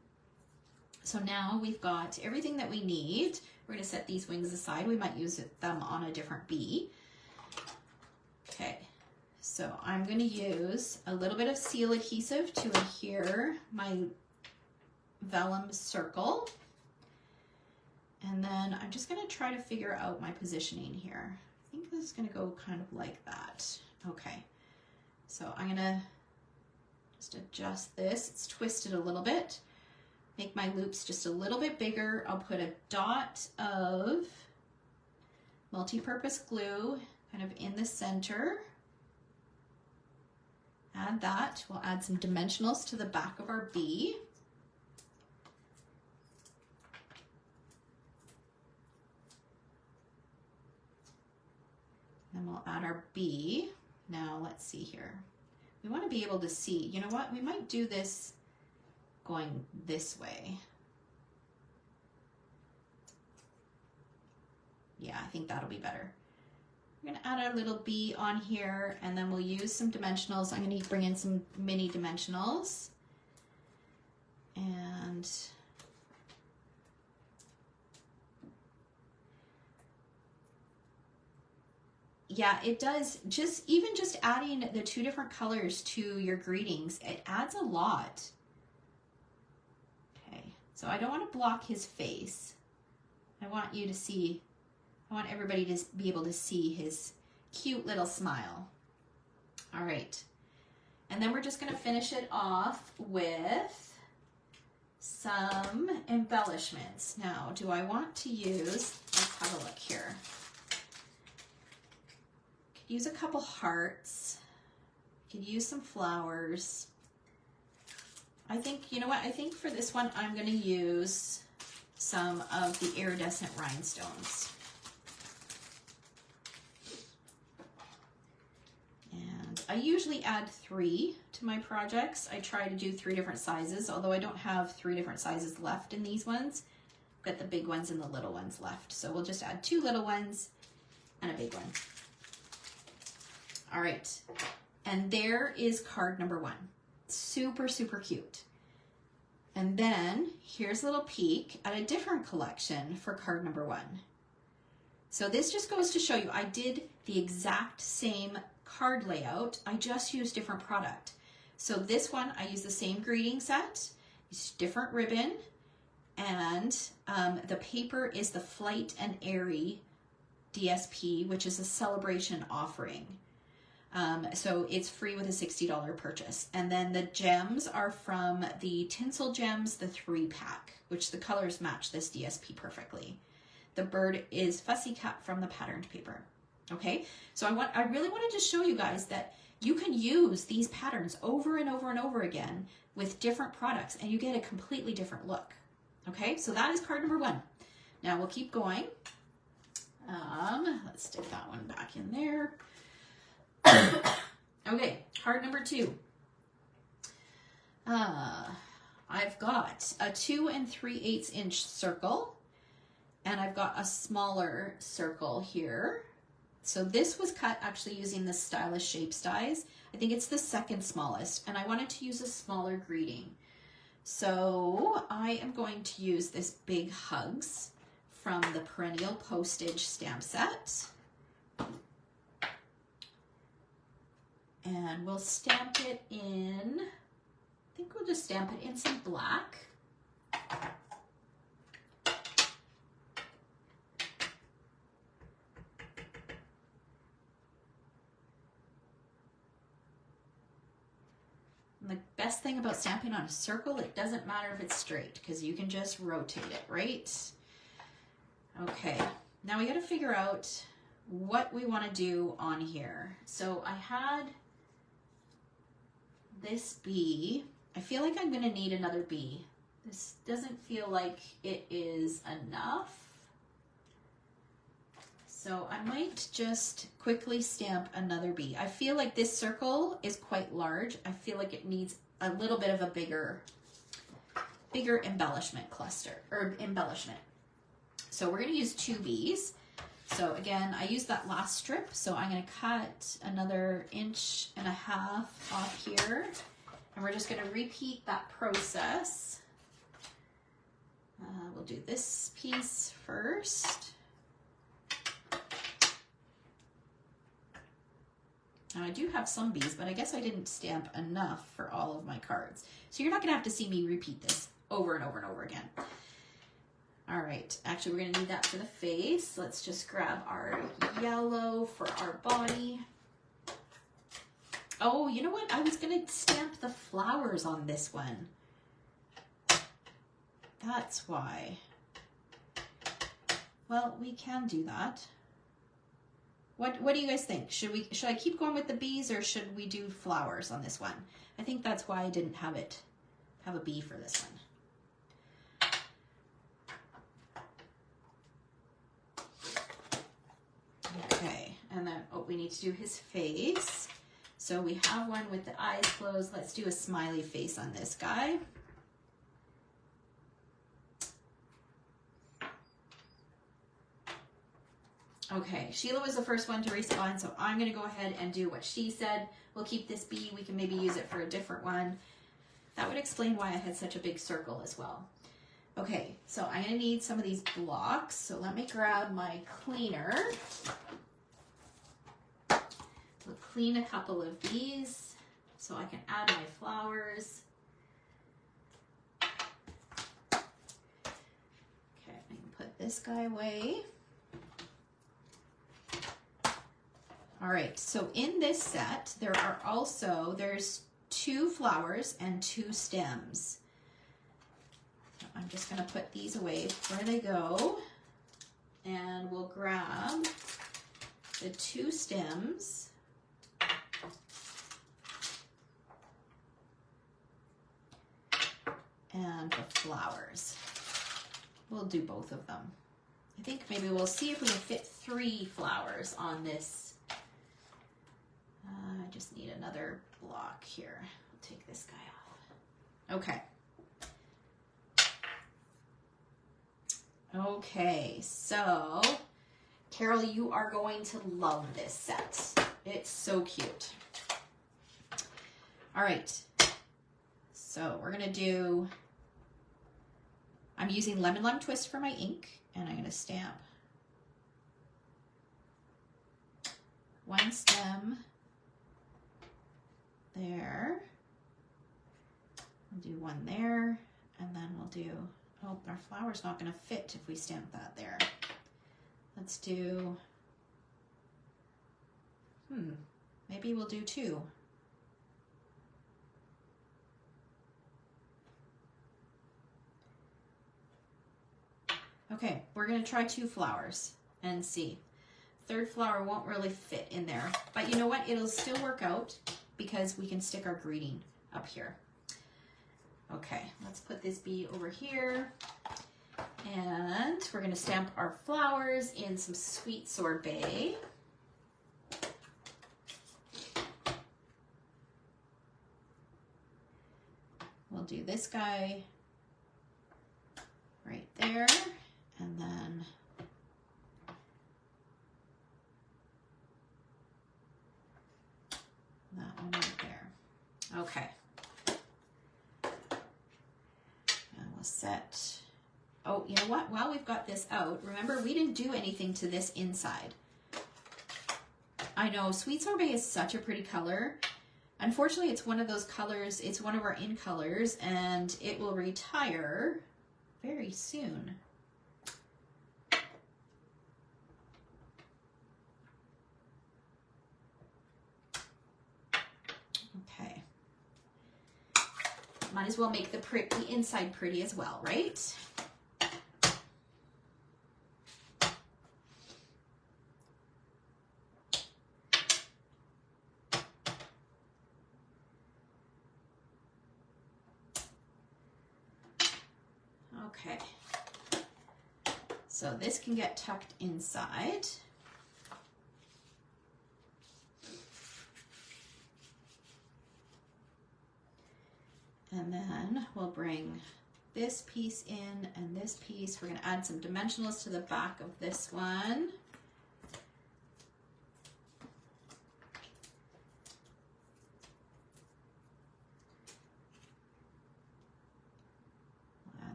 So now we've got everything that we need. We're going to set these wings aside. We might use them on a different bee. Okay, so I'm going to use a little bit of seal adhesive to adhere my vellum circle. And then I'm just going to try to figure out my positioning here. I think this is going to go kind of like that. Okay, so I'm going to just adjust this. It's twisted a little bit. Make my loops just a little bit bigger. I'll put a dot of multi-purpose glue kind of in the center. Add that. We'll add some dimensionals to the back of our bee. And we'll add our bee. Now let's see here. We want to be able to see, you know what? We might do this going this way. Yeah, I think that'll be better. We're going to add our little bee on here, and then we'll use some dimensionals. I'm going to bring in some mini dimensionals. And yeah, it does. Even just adding the two different colors to your greetings, it adds a lot. Okay, so I don't want to block his face. I want you to see, I want everybody to be able to see his cute little smile. All right, and then we're just going to finish it off with some embellishments. Now, do I want to use, let's have a look here. Use a couple hearts. You could use some flowers. I think, you know what? I think for this one, I'm going to use some of the iridescent rhinestones. And I usually add 3 to my projects. I try to do 3 different sizes, although I don't have 3 different sizes left in these ones. I've got the big ones and the little ones left. So we'll just add 2 little ones and a big one. All right, and there is card number 1. Super, super cute. And then here's a little peek at a different collection for card number 1. So this just goes to show you, I did the exact same card layout, I just used different product. So this one, I use the same greeting set, it's different ribbon, and the paper is the Flight and Airy DSP, which is a celebration offering. So it's free with a $60 purchase. And then the gems are from the Tinsel Gems, the 3-pack, which the colors match this DSP perfectly. The bird is fussy cut from the patterned paper. Okay, so I really wanted to show you guys that you can use these patterns over and over and over again with different products and you get a completely different look. Okay, so that is card number 1. Now we'll keep going. Let's stick that one back in there. Okay, card number 2. I've got a 2 3/8 inch circle, and I've got a smaller circle here. So this was cut actually using the Stylish Shapes dies. I think it's the second smallest, and I wanted to use a smaller greeting. So I am going to use this Big Hugs from the Perennial Postage stamp set. And we'll stamp it in, I think we'll just stamp it in some black. And the best thing about stamping on a circle, it doesn't matter if it's straight because you can just rotate it, right? Okay, now we got to figure out what we want to do on here. So I had this bee. I feel like I'm going to need another bee. This doesn't feel like it is enough. So I might just quickly stamp another bee. I feel like this circle is quite large. I feel like it needs a little bit of a bigger embellishment cluster, or embellishment. So we're gonna use 2 bees. So again, I used that last strip, so I'm gonna cut another 1.5 inches off here. And we're just gonna repeat that process. We'll do this piece first. Now I do have some bees, but I guess I didn't stamp enough for all of my cards. So you're not gonna have to see me repeat this over and over and over again. All right, actually we're gonna need that for the face. Let's just grab our yellow for our body. Oh, you know what? I was gonna stamp the flowers on this one. That's why. Well, we can do that. What do you guys think? Should I keep going with the bees or should we do flowers on this one? I think that's why I didn't have a bee for this one. Okay, and then we need to do his face. So we have one with the eyes closed. Let's do a smiley face on this guy. Okay, Sheila was the first one to respond, so I'm going to go ahead and do what she said. We'll keep this bee. We can maybe use it for a different one. That would explain why I had such a big circle as well. Okay, so I'm going to need some of these blocks. So let me grab my cleaner. We'll clean a couple of these so I can add my flowers. Okay, I can put this guy away. All right, so in this set, there's 2 flowers and 2 stems. So I'm just gonna put these away where they go. And we'll grab the 2 stems. And the flowers. We'll do both of them. I think maybe we'll see if we can fit 3 flowers on this. I just need another block here. I'll take this guy off. Okay. Okay, so Carol, you are going to love this set. It's so cute. All right. So we're gonna do, I'm using Lemon Lime Twist for my ink, and I'm gonna stamp 1 stem there. We'll do 1 there, and then we'll do, oh, our flower's not gonna fit if we stamp that there. Let's do, maybe we'll do 2. Okay, we're gonna try 2 flowers and see. 3rd flower won't really fit in there, but you know what? It'll still work out because we can stick our greeting up here. Okay, let's put this bee over here. And we're gonna stamp our flowers in some sweet sorbet. We'll do this guy right there, and then that one right there. Okay. And we'll set, oh, you know what? While we've got this out, remember we didn't do anything to this inside. I know Sweet Sorbet is such a pretty color. Unfortunately, it's one of those colors, it's one of our in colors, and it will retire very soon. Okay. might as well make the inside pretty as well, right? Okay, so this can get tucked inside. And then we'll bring this piece in and this piece. We're going to add some dimensionals to the back of this one.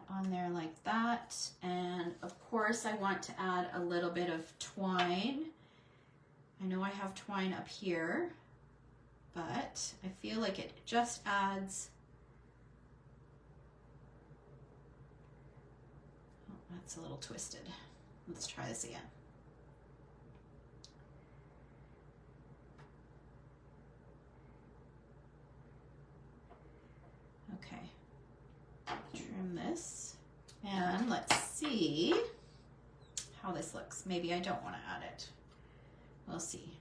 On there like that, and of course I want to add a little bit of twine. I know I have twine up here, but I feel like it just adds, oh, that's a little twisted. Let's try this again. Okay, trim this. And let's see how this looks. Maybe I don't want to add it. We'll see.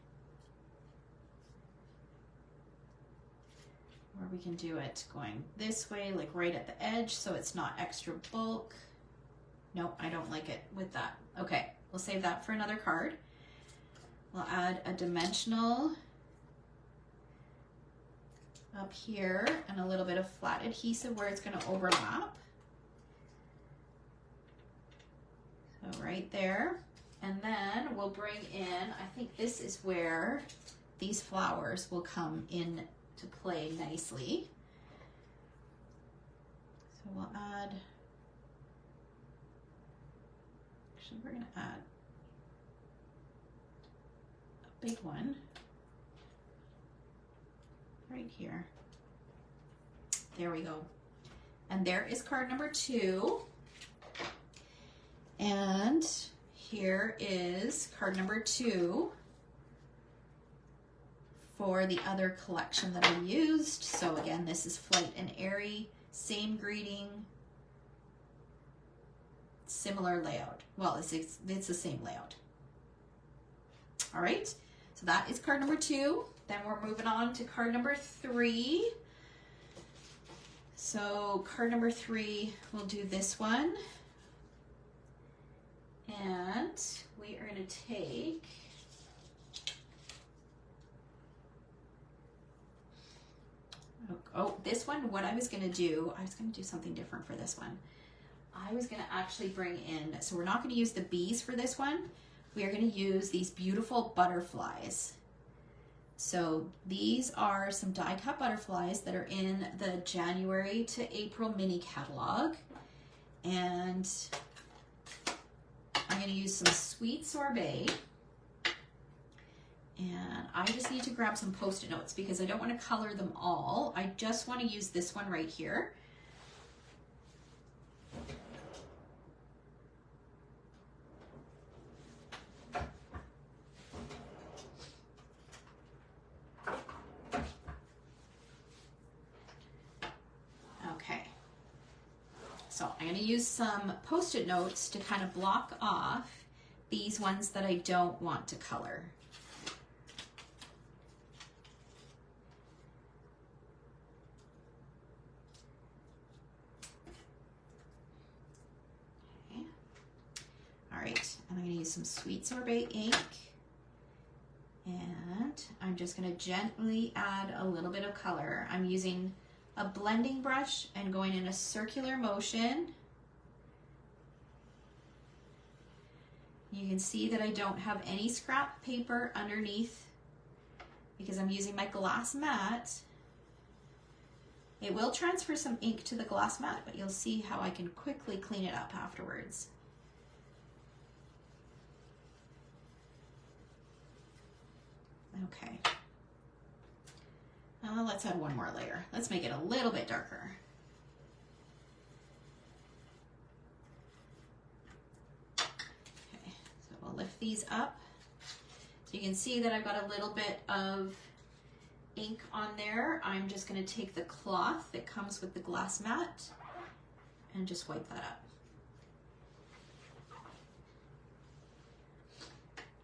Or we can do it going this way, like right at the edge, so it's not extra bulk. No, I don't like it with that. Okay, we'll save that for another card. We'll add a dimensional up here and a little bit of flat adhesive where it's going to overlap. So right there, and then we'll bring in, I think this is where these flowers will come in to play nicely. So we'll add, actually we're going to add a big one right here. There we go. And there is card number 2. And here is card number 2 for the other collection that I used. So again, this is Flight and Airy, same greeting, similar layout. Well, it's the same layout. All right, so that is card number 2. Then we're moving on to card number 3. So card number 3, we'll do this one. And we are going to take this one. What I was going to do something different for this one. I was going to actually bring in, so we're not going to use the bees for this one. We are going to use these beautiful butterflies. So these are some die cut butterflies that are in the January to April mini catalog. And I'm going to use some Sweet Sorbet, and I just need to grab some Post-it notes because I don't want to color them all. I just want to use this one right here. Okay. So I'm going to use some Post-it notes to kind of block off these ones that I don't want to color. Okay. All right, and I'm going to use some Sweet Sorbet ink, and I'm just going to gently add a little bit of color. I'm using a blending brush and going in a circular motion. You can see that I don't have any scrap paper underneath because I'm using my glass mat. It will transfer some ink to the glass mat, but you'll see how I can quickly clean it up afterwards. Okay. Let's add one more layer. Let's make it a little bit darker. Okay, so we'll lift these up. So you can see that I've got a little bit of ink on there, I'm just going to take the cloth that comes with the glass mat and just wipe that up.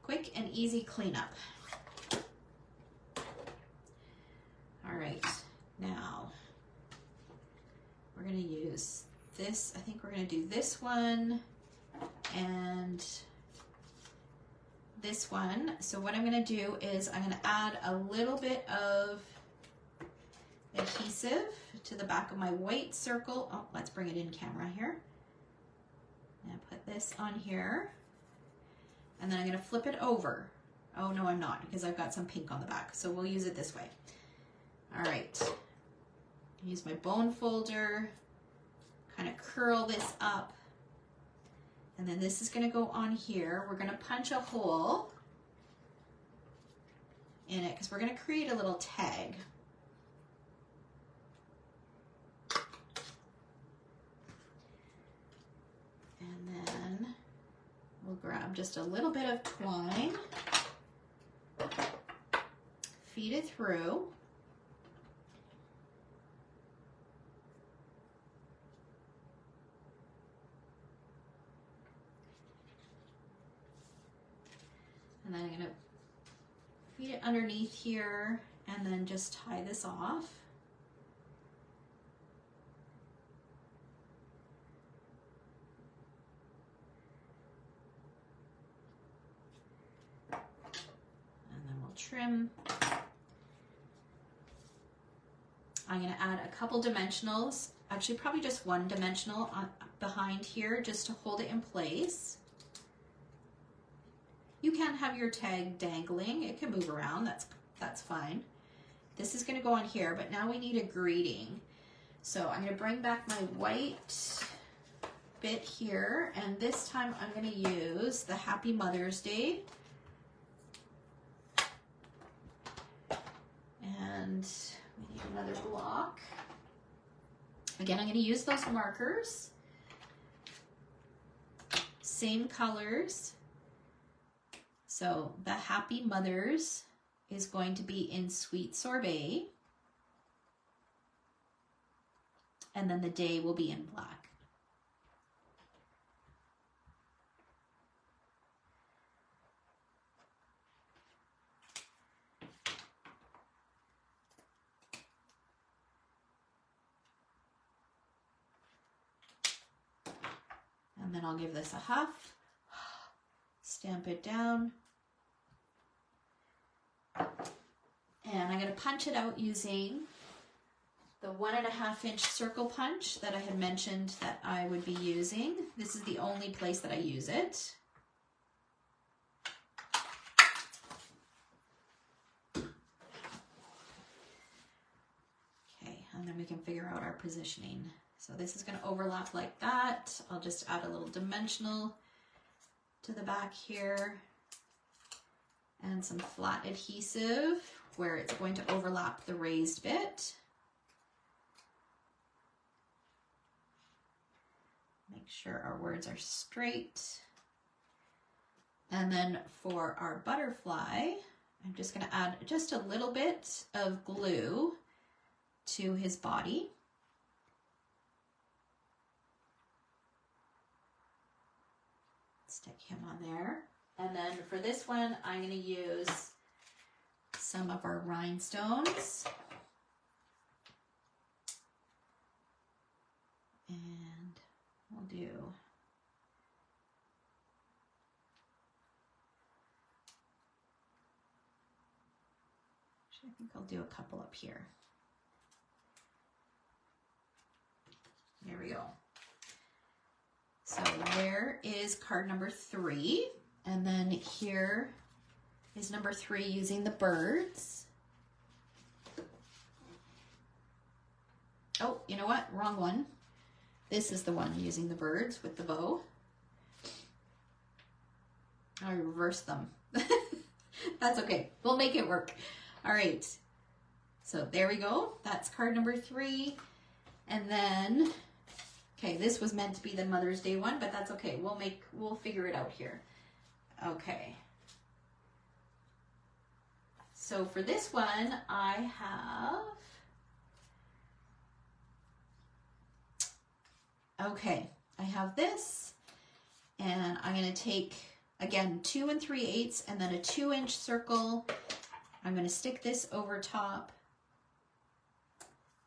Quick and easy cleanup. All right, now we're going to use this. I think we're going to do this one and this one. So what I'm going to do is I'm going to add a little bit of adhesive to the back of my white circle. Oh, let's bring it in camera here. And put this on here. And then I'm going to flip it over. Oh, no, I'm not, because I've got some pink on the back. So we'll use it this way. All right. Use my bone folder, kind of curl this up. And then this is going to go on here. We're going to punch a hole in it because we're going to create a little tag. And then we'll grab just a little bit of twine, feed it through. And then I'm going to feed it underneath here and then just tie this off. And then we'll trim. I'm going to add a couple dimensionals, actually probably just one dimensional on, behind here just to hold it in place. You can have your tag dangling. It can move around. That's fine. This is going to go on here, but now we need a greeting. So I'm going to bring back my white bit here, and this time I'm going to use the Happy Mother's Day. And we need another block. Again, I'm going to use those markers. Same colors. So the Happy Mothers is going to be in Sweet Sorbet. And then the day will be in black. And then I'll give this a huff, stamp it down. And I'm going to punch it out using the 1.5 inch circle punch that I had mentioned that I would be using. This is the only place that I use it. Okay, and then we can figure out our positioning. So this is going to overlap like that. I'll just add a little dimensional to the back here and some flat adhesive where it's going to overlap the raised bit. Make sure our words are straight. And then for our butterfly, I'm just going to add just a little bit of glue to his body. Stick him on there. And then for this one, I'm going to use some of our rhinestones. And we'll do I think I'll do a couple up here. There we go. So there is card number 3. And then here is number 3 using the birds. Oh, you know what? Wrong one. This is the one using the birds with the bow. I reversed them. That's okay. We'll make it work. All right. So there we go. That's card number 3. And then, okay, this was meant to be the Mother's Day one, but that's okay. We'll figure it out here. Okay. So for this one, I have this, and I'm going to take, again, 2 3/8 and then a 2-inch circle. I'm going to stick this over top,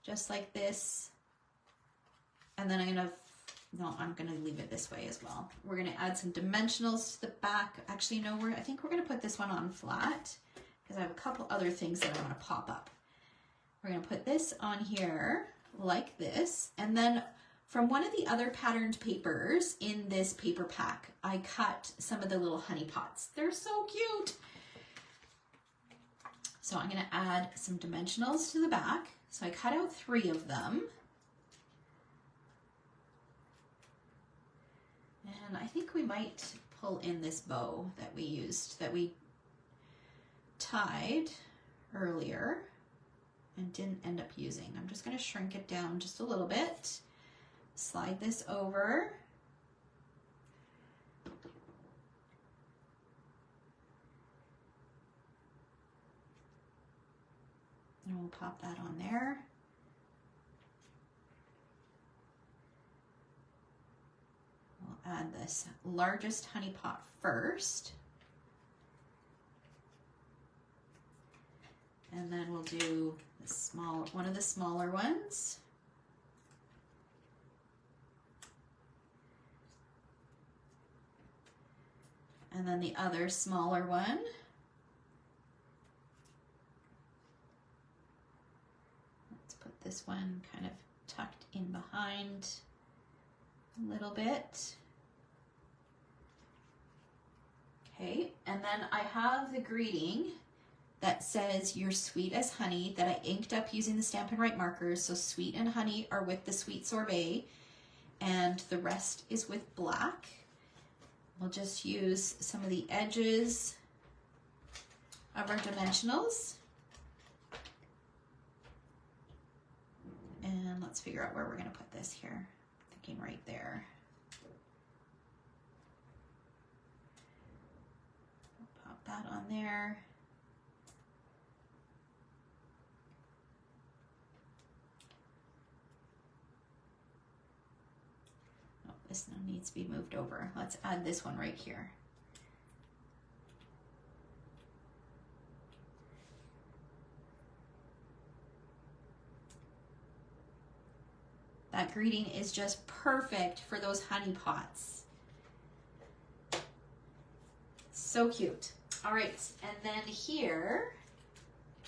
just like this. And then I'm going to leave it this way as well. We're going to add some dimensionals to the back. Actually, no, I think we're going to put this one on flat because I have a couple other things that I want to pop up. We're going to put this on here like this. And then from one of the other patterned papers in this paper pack, I cut some of the little honey pots. They're so cute. So I'm going to add some dimensionals to the back. So I cut out 3 of them. And I think we might pull in this bow that we tied earlier and didn't end up using. I'm just going to shrink it down just a little bit. Slide this over. And we'll pop that on there. We'll add this largest honey pot first. And then we'll do one of the smaller ones. And then the other smaller one. Let's put this one kind of tucked in behind a little bit. Okay, and then I have the greeting that says "You're sweet as honey" that I inked up using the Stampin' Write markers. So sweet and honey are with the sweet sorbet, and the rest is with black. We'll just use some of the edges of our dimensionals. And let's figure out where we're going to put this here. Thinking right there. Pop that on there. This one needs to be moved over. Let's add this one right here. That greeting is just perfect for those honey pots. So cute. All right, and then here,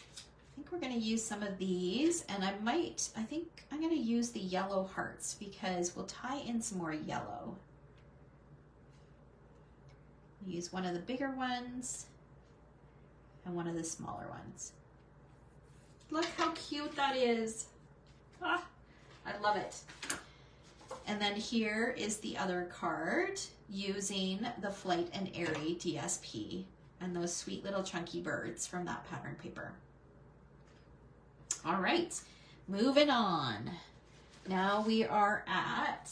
I think we're going to use some of these, and I think I'm going to use the yellow hearts because we'll tie in some more yellow. Use one of the bigger ones and one of the smaller ones. Look how cute that is. Ah, I love it. And then here is the other card using the Flight and Airy DSP and those sweet little chunky birds from that pattern paper. All right, moving on. Now we are at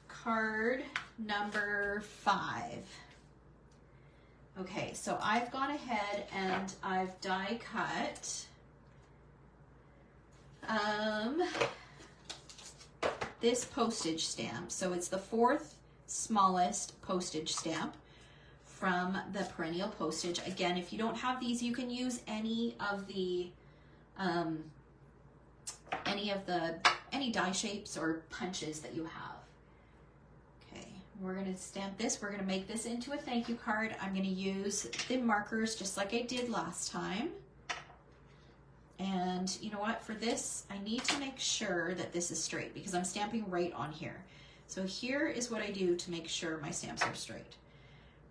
card number 5. Okay, so I've gone ahead and I've die cut this postage stamp. So it's the 4th smallest postage stamp from the Perennial Postage. Again, if you don't have these, you can use any die shapes or punches that you have. Okay, we're going to stamp this. We're going to make this into a thank you card. I'm going to use the markers just like I did last time. And you know what? For this, I need to make sure that this is straight because I'm stamping right on here. So here is what I do to make sure my stamps are straight.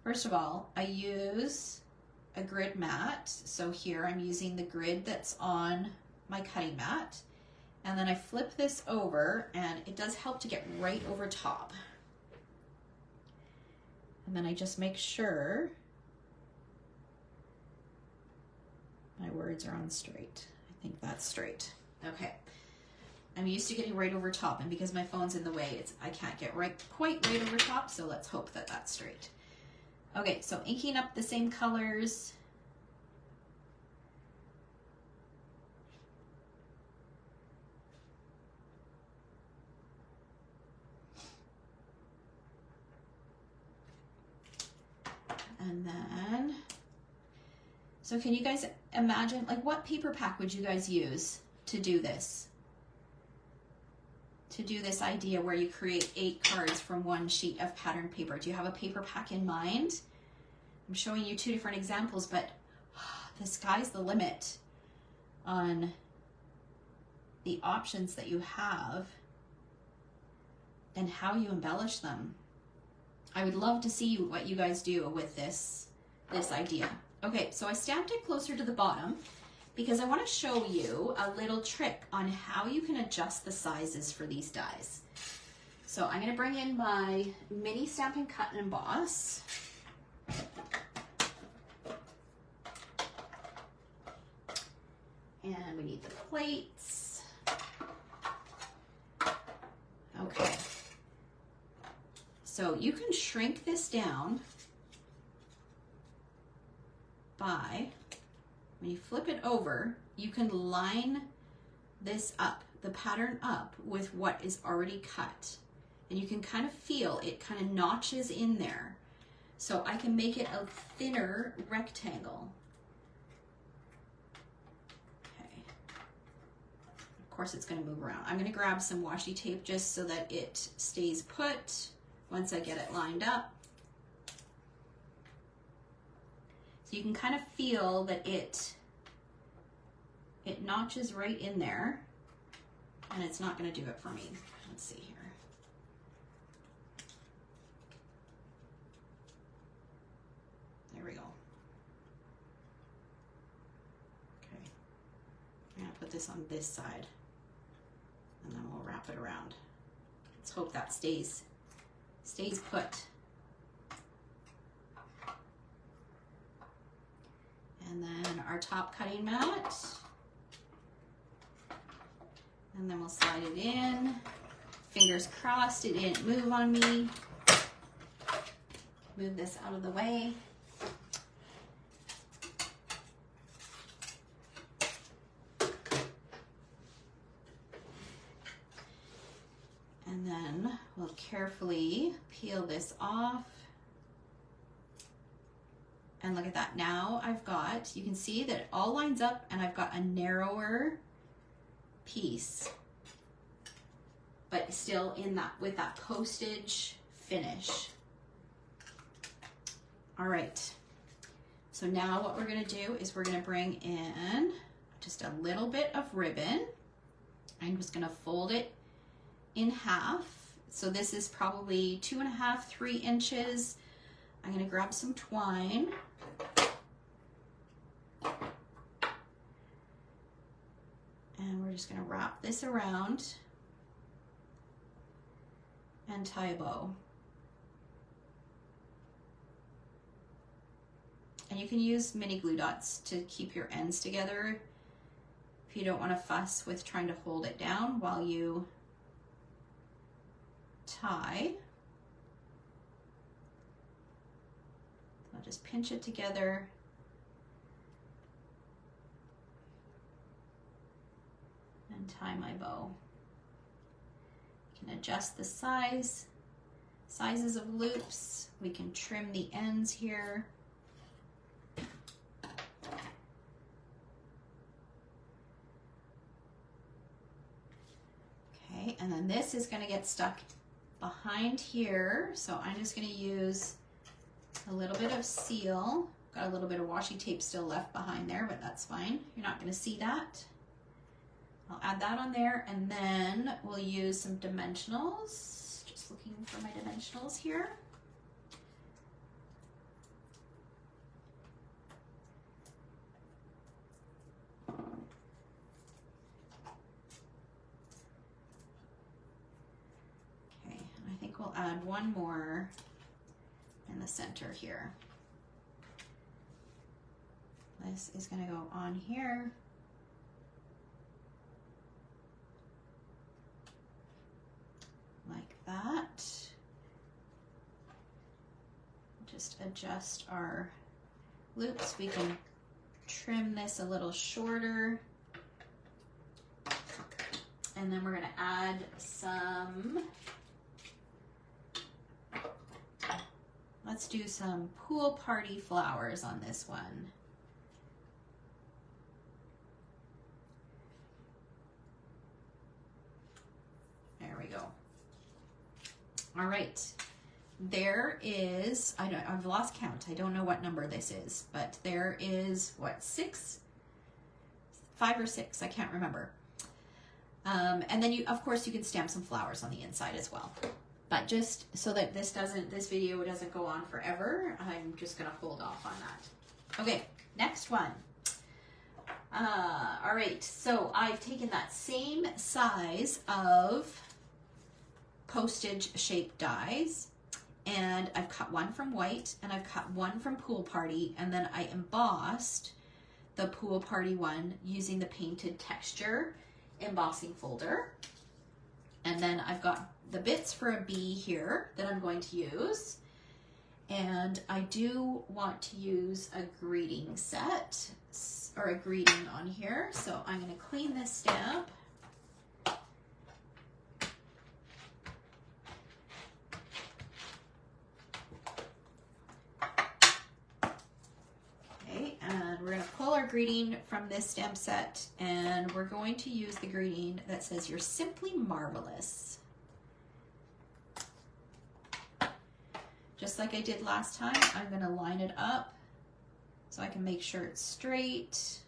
First of all, I use a grid mat. So here I'm using the grid that's on my cutting mat. And then I flip this over and it does help to get right over top. And then I just make sure my words are on straight. I think that's straight. Okay. I'm used to getting right over top, and because my phone's in the way, I can't get quite right over top, so let's hope that that's straight. Okay, so inking up the same colors. And then, so can you guys imagine, like, what paper pack would you guys use to do this? To do this idea where you create 8 cards from one sheet of pattern paper. Do you have a paper pack in mind? I'm showing you 2 different examples, but the sky's the limit on the options that you have and how you embellish them. I would love to see what you guys do with this idea. Okay, so I stamped it closer to the bottom because I want to show you a little trick on how you can adjust the sizes for these dies. So I'm going to bring in my mini Stampin' Cut and Emboss. And we need the plates. Okay. So you can shrink this down by, when you flip it over, you can line this up, the pattern up with what is already cut. And you can kind of feel it kind of notches in there. So I can make it a thinner rectangle. Okay. Of course it's going to move around. I'm going to grab some washi tape just so that it stays put once I get it lined up. So you can kind of feel that it notches right in there, and it's not going to do it for me. Let's see here. There we go. Okay. I'm going to put this on this side, and then we'll wrap it around. Let's hope that stays put. And then our top cutting mat. And then we'll slide it in. Fingers crossed it didn't move on me. Move this out of the way. And then we'll carefully peel this off. And look at that. Now I've got, you can see that it all lines up and I've got a narrower piece, but still in that, with that postage finish. All right. So now what we're going to do is we're going to bring in just a little bit of ribbon. I'm just going to fold it in half. So this is probably 2.5, 3 inches. I'm going to grab some twine. And we're just going to wrap this around and tie a bow. And you can use mini glue dots to keep your ends together if you don't want to fuss with trying to hold it down while you tie. I'll just pinch it together. And tie my bow. You can adjust the sizes of loops. We can trim the ends here. Okay, and then this is going to get stuck behind here. So I'm just going to use a little bit of seal. Got a little bit of washi tape still left behind there, but that's fine. You're not going to see that. I'll add that on there, and then we'll use some dimensionals. Just looking for my dimensionals here. Okay, and I think we'll add one more in the center here. This is going to go on here. Like that. Just adjust our loops. We can trim this a little shorter. And then we're going to add some, Let's do some pool party flowers on this one. There we go. All right. There is, I've lost count. I don't know what number this is, but there is, what, 6? 5 or 6, I can't remember. And then of course you can stamp some flowers on the inside as well. But just so that this video doesn't go on forever, I'm just gonna hold off on that. Okay, next one. All right, so I've taken that same size of postage shaped dies, and I've cut one from white and I've cut one from Pool Party, and then I embossed the Pool Party one using the painted texture embossing folder. And then I've got the bits for a bee here that I'm going to use. And I do want to use a greeting set, or a greeting on here. So I'm going to clean this stamp. Okay, and we're going to pull our greeting from this stamp set, and we're going to use the greeting that says, "You're simply marvelous." Just like I did last time, I'm going to line it up so I can make sure it's straight.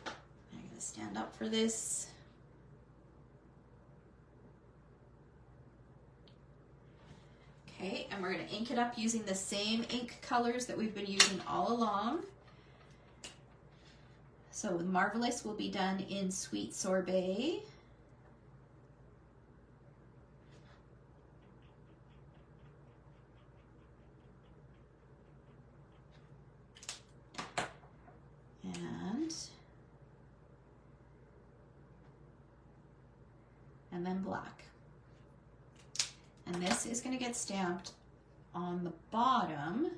I'm going to stand up for this. Okay, and we're going to ink it up using the same ink colors that we've been using all along. So Marvelous will be done in Sweet Sorbet. And then black. And this is going to get stamped on the bottom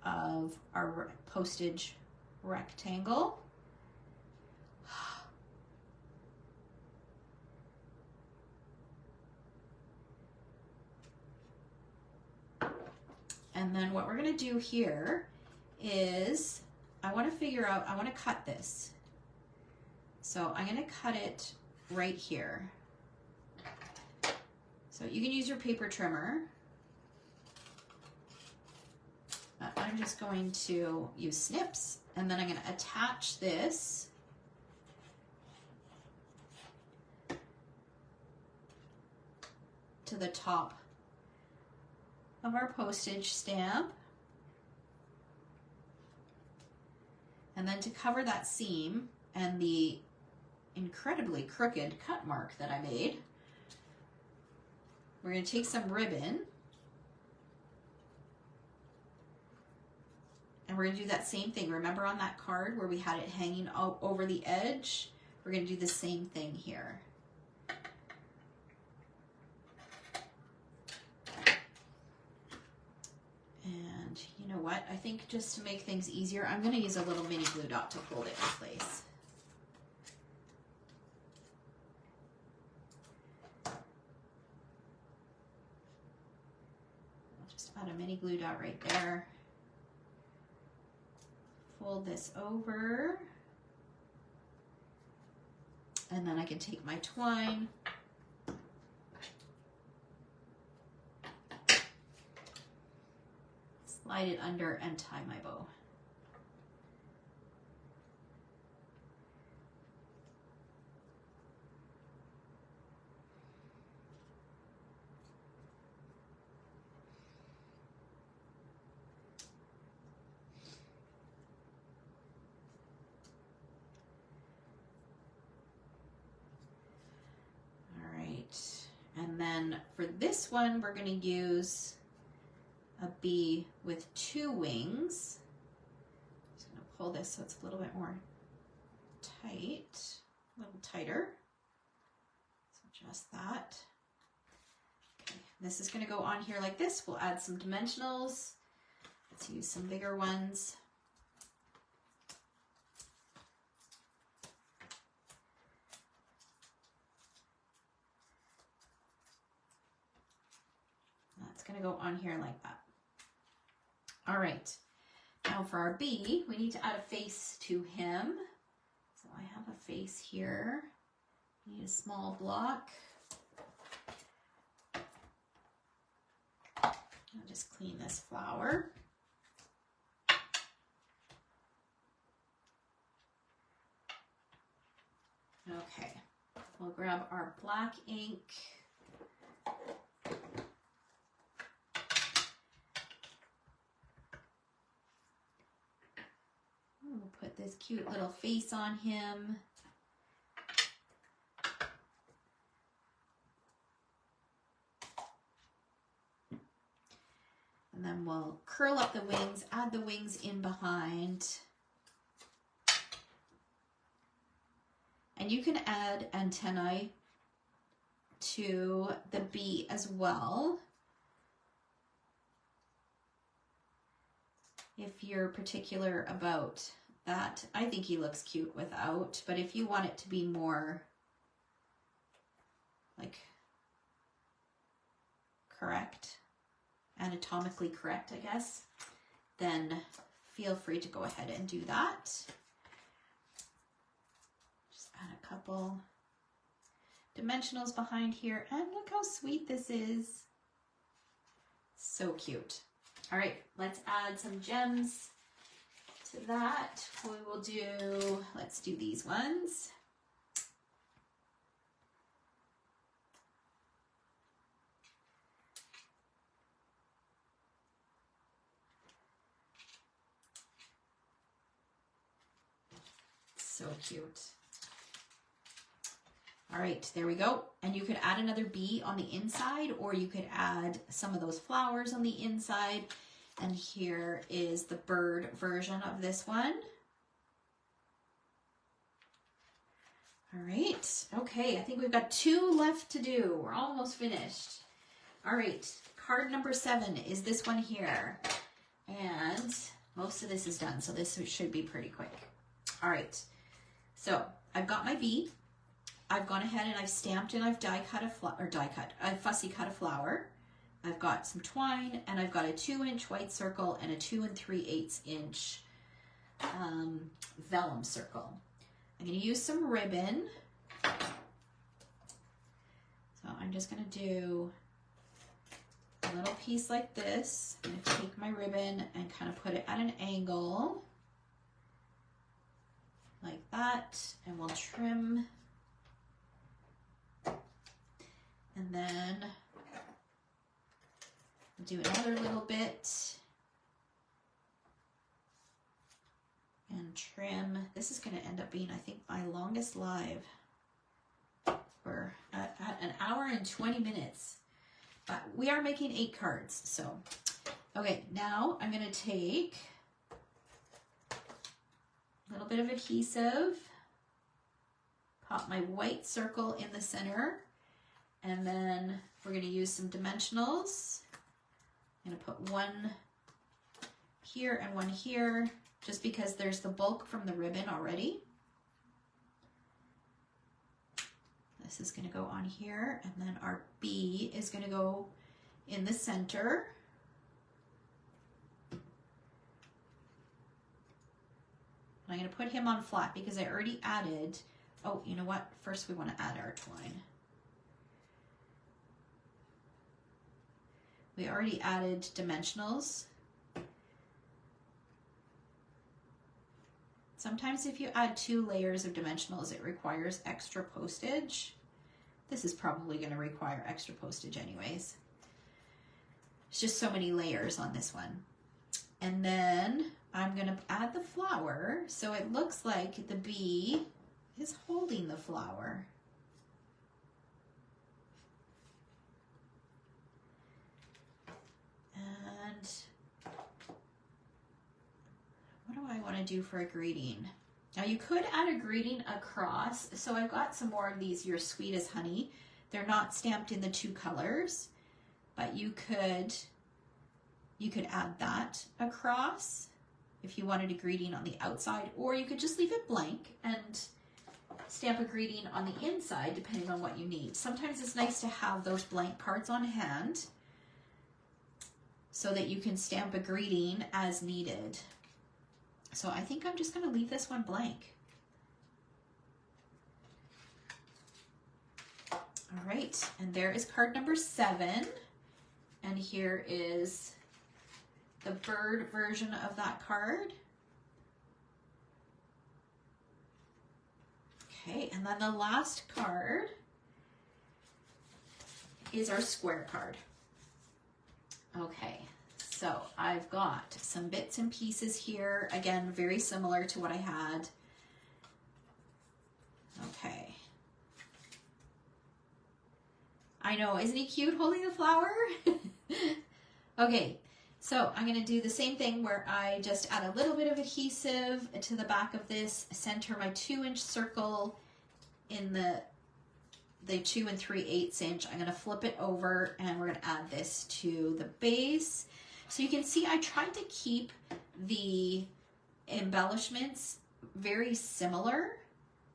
of our postage rectangle. And then what we're going to do here is I want to cut this. So I'm going to cut it right here. So you can use your paper trimmer. I'm just going to use snips, and then I'm going to attach this to the top of our postage stamp. And then to cover that seam and the incredibly crooked cut mark that I made, we're going to take some ribbon, and we're going to do that same thing. Remember on that card where we had it hanging over the edge? We're going to do the same thing here. And you know what? I think just to make things easier, I'm going to use a little mini glue dot to hold it in place. Add a mini glue dot right there. Fold this over. And then I can take my twine. Slide it under and tie my bow. And then for this one, we're going to use a bee with 2 wings. I'm just going to pull this so it's a little bit more tight, a little tighter. So just that. Okay, this is going to go on here like this. We'll add some dimensionals. Let's use some bigger ones. Going to go on here like that. right. Now for our bee, we need to add a face to him. So I have a face here. Need a small block. I'll just clean this flower. Okay, we'll grab our black ink. We'll put this cute little face on him. And then we'll curl up the wings, add the wings in behind. And you can add antennae to the bee as well, if you're particular about that. I think he looks cute without, but if you want it to be more like correct, anatomically correct, I guess, then feel free to go ahead and do that. Just add a couple dimensionals behind here, and look how sweet this is. So cute. All right, let's add some gems to that. We will do, let's do these ones. So cute. All right, there we go. And you could add another bee on the inside, or you could add some of those flowers on the inside. And here is the bird version of this one. All right, okay, I think we've got 2 left to do. We're almost finished. All right, card number 7 is this one here. And most of this is done, so this should be pretty quick. All right, so I've got my bee. I've gone ahead and I've stamped and I've I've fussy cut a flower. I've got some twine, and I've got a 2-inch white circle and a 2 3/8 inch vellum circle. I'm going to use some ribbon. So I'm just going to do a little piece like this. I'm going to take my ribbon and kind of put it at an angle like that, and we'll trim. And then do another little bit and trim. This is going to end up being, I think, my longest live. We're at 1 hour and 20 minutes, but we are making 8 cards. So, okay, now I'm going to take a little bit of adhesive, pop my white circle in the center, and then we're going to use some dimensionals. I'm going to put one here and one here, just because there's the bulk from the ribbon already. This is going to go on here, and then our bee is going to go in the center. And I'm going to put him on flat because I already added, oh, you know what? First we want to add our twine. We already added dimensionals. Sometimes if you add 2 layers of dimensionals, it requires extra postage. This is probably going to require extra postage anyways. It's just so many layers on this one. And then I'm going to add the flower, so it looks like the bee is holding the flower. And what do I want to do for a greeting? Now you could add a greeting across. So I've got some more of these You're Sweet as Honey. They're not stamped in the 2 colors, but you could add that across if you wanted a greeting on the outside, or you could just leave it blank and stamp a greeting on the inside depending on what you need. Sometimes it's nice to have those blank cards on hand. so that you can stamp a greeting as needed. So I think I'm just going to leave this one blank. All right, and there is card number 7. And here is the bird version of that card. Okay, and then the last card is our square card. Okay, so I've got some bits and pieces here. Again, very similar to what I had. Okay. I know, isn't he cute holding the flower? Okay, so I'm going to do the same thing where I just add a little bit of adhesive to the back of this, center my 2-inch circle in the 2 3/8 inch. I'm going to flip it over and we're going to add this to the base. So you can see I tried to keep the embellishments very similar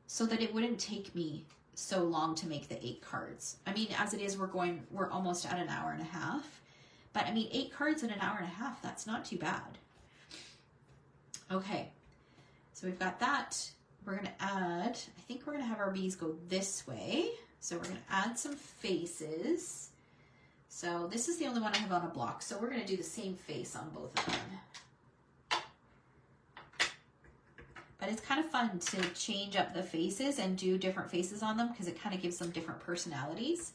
so that it wouldn't take me so long to make the 8 cards. I mean, as it is, we're almost at an hour and a half. But I mean, 8 cards in an hour and a half, that's not too bad. Okay, so we've got that. We're gonna add, I think we're gonna have our bees go this way. So we're gonna add some faces. So this is the only one I have on a block. So we're gonna do the same face on both of them. But it's kind of fun to change up the faces and do different faces on them because it kind of gives them different personalities.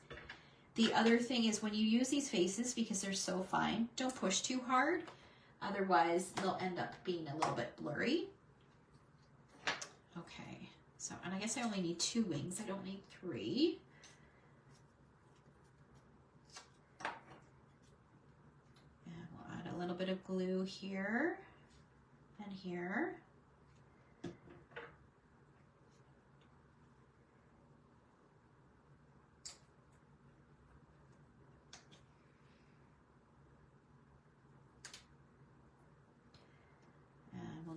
The other thing is when you use these faces, because they're so fine, don't push too hard. Otherwise, they'll end up being a little bit blurry. Okay, so, and I guess I only need 2 wings. I don't need 3. And we'll add a little bit of glue here and here.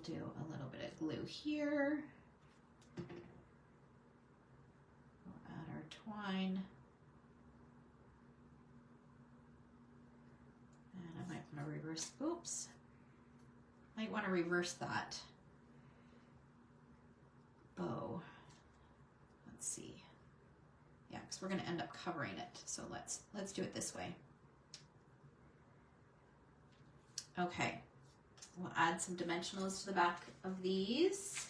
Do a little bit of glue here. We'll add our twine. And I might want to reverse, oops. Might want to reverse that bow. Let's see. Yeah, because we're going to end up covering it. So let's do it this way. Okay. We'll add some dimensionals to the back of these.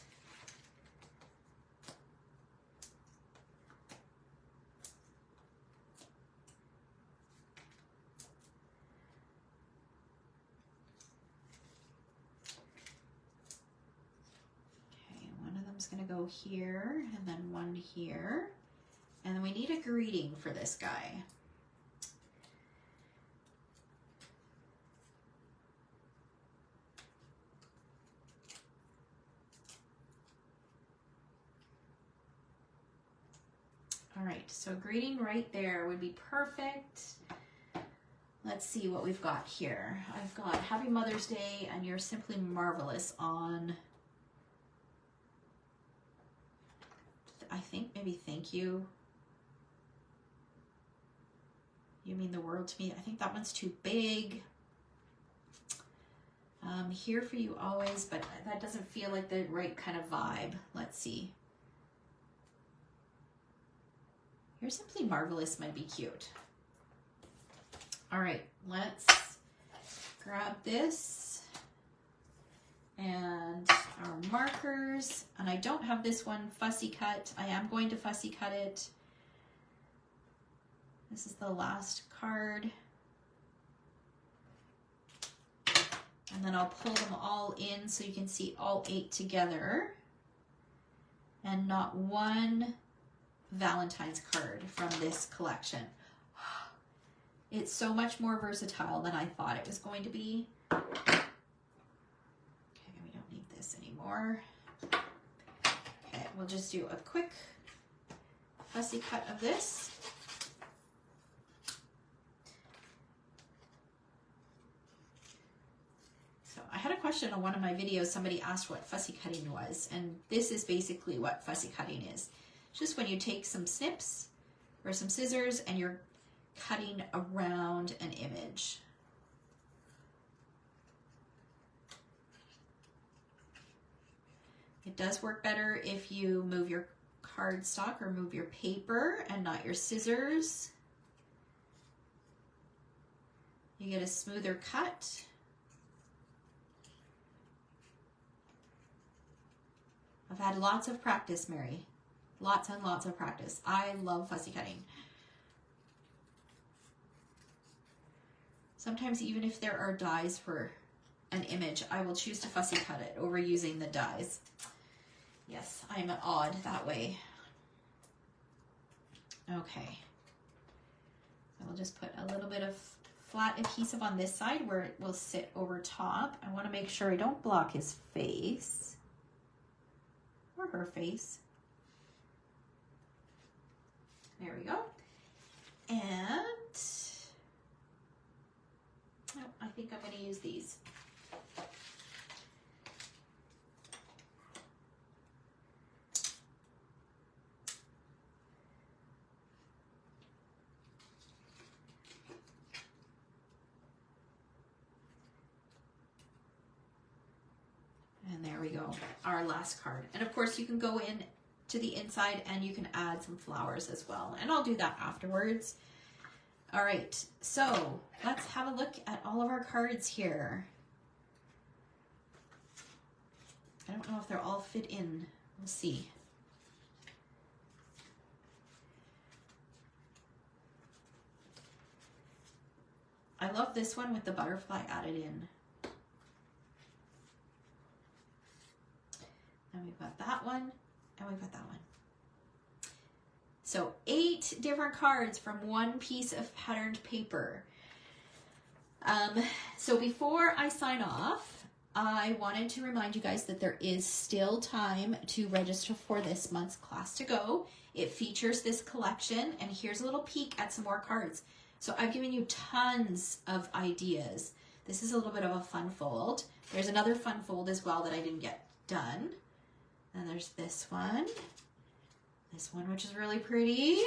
Okay, one of them's going to go here, and then one here. And then we need a greeting for this guy. All right, so greeting right there would be perfect. Let's see what we've got here. I've got Happy Mother's Day and You're Simply Marvelous on, I think maybe Thank You. You mean the world to me. I think that one's too big. Here for You Always, but that doesn't feel like the right kind of vibe. Let's see. You're Simply Marvelous might be cute. All right, let's grab this and our markers. And I don't have this one fussy cut. I am going to fussy cut it. This is the last card. And then I'll pull them all in so you can see all 8 together. And not one Valentine's card from this collection. It's so much more versatile than I thought it was going to be. Okay, we don't need this anymore. Okay, we'll just do a quick fussy cut of this. So I had a question on one of my videos. Somebody asked what fussy cutting was, and this is basically what fussy cutting is. Just when you take some snips or some scissors and you're cutting around an image. It does work better if you move your cardstock or move your paper and not your scissors. You get a smoother cut. I've had lots of practice, Mary. Lots and lots of practice. I love fussy cutting. Sometimes even if there are dies for an image, I will choose to fussy cut it over using the dies. Yes, I'm odd that way. Okay. So we'll just put a little bit of flat adhesive on this side where it will sit over top. I want to make sure I don't block his face or her face. There we go. And oh, I think I'm going to use these. And there we go, our last card. And of course you can go in to the inside and you can add some flowers as well. And I'll do that afterwards. All right, so let's have a look at all of our cards here. I don't know if they're all fit in. We'll see. I love this one with the butterfly added in. And we've got that one, and we've got that one. So 8 different cards from one piece of patterned paper. So before I sign off, I wanted to remind you guys that there is still time to register for this month's Class to Go. It features this collection, and here's a little peek at some more cards. So I've given you tons of ideas. This is a little bit of a fun fold. There's another fun fold as well that I didn't get done. And there's this one, which is really pretty.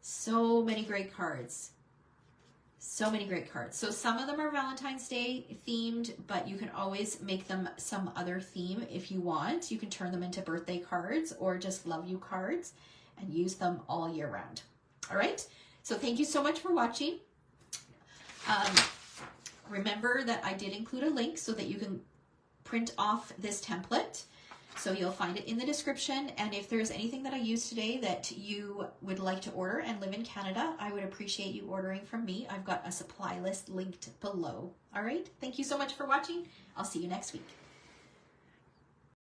So many great cards. So many great cards. So some of them are Valentine's Day themed, but you can always make them some other theme if you want. You can turn them into birthday cards or just love you cards and use them all year round. All right. So thank you so much for watching. Remember that I did include a link so that you can print off this template. So you'll find it in the description. And if there's anything that I used today that you would like to order and live in Canada, I would appreciate you ordering from me. I've got a supply list linked below. All right. Thank you so much for watching. I'll see you next week.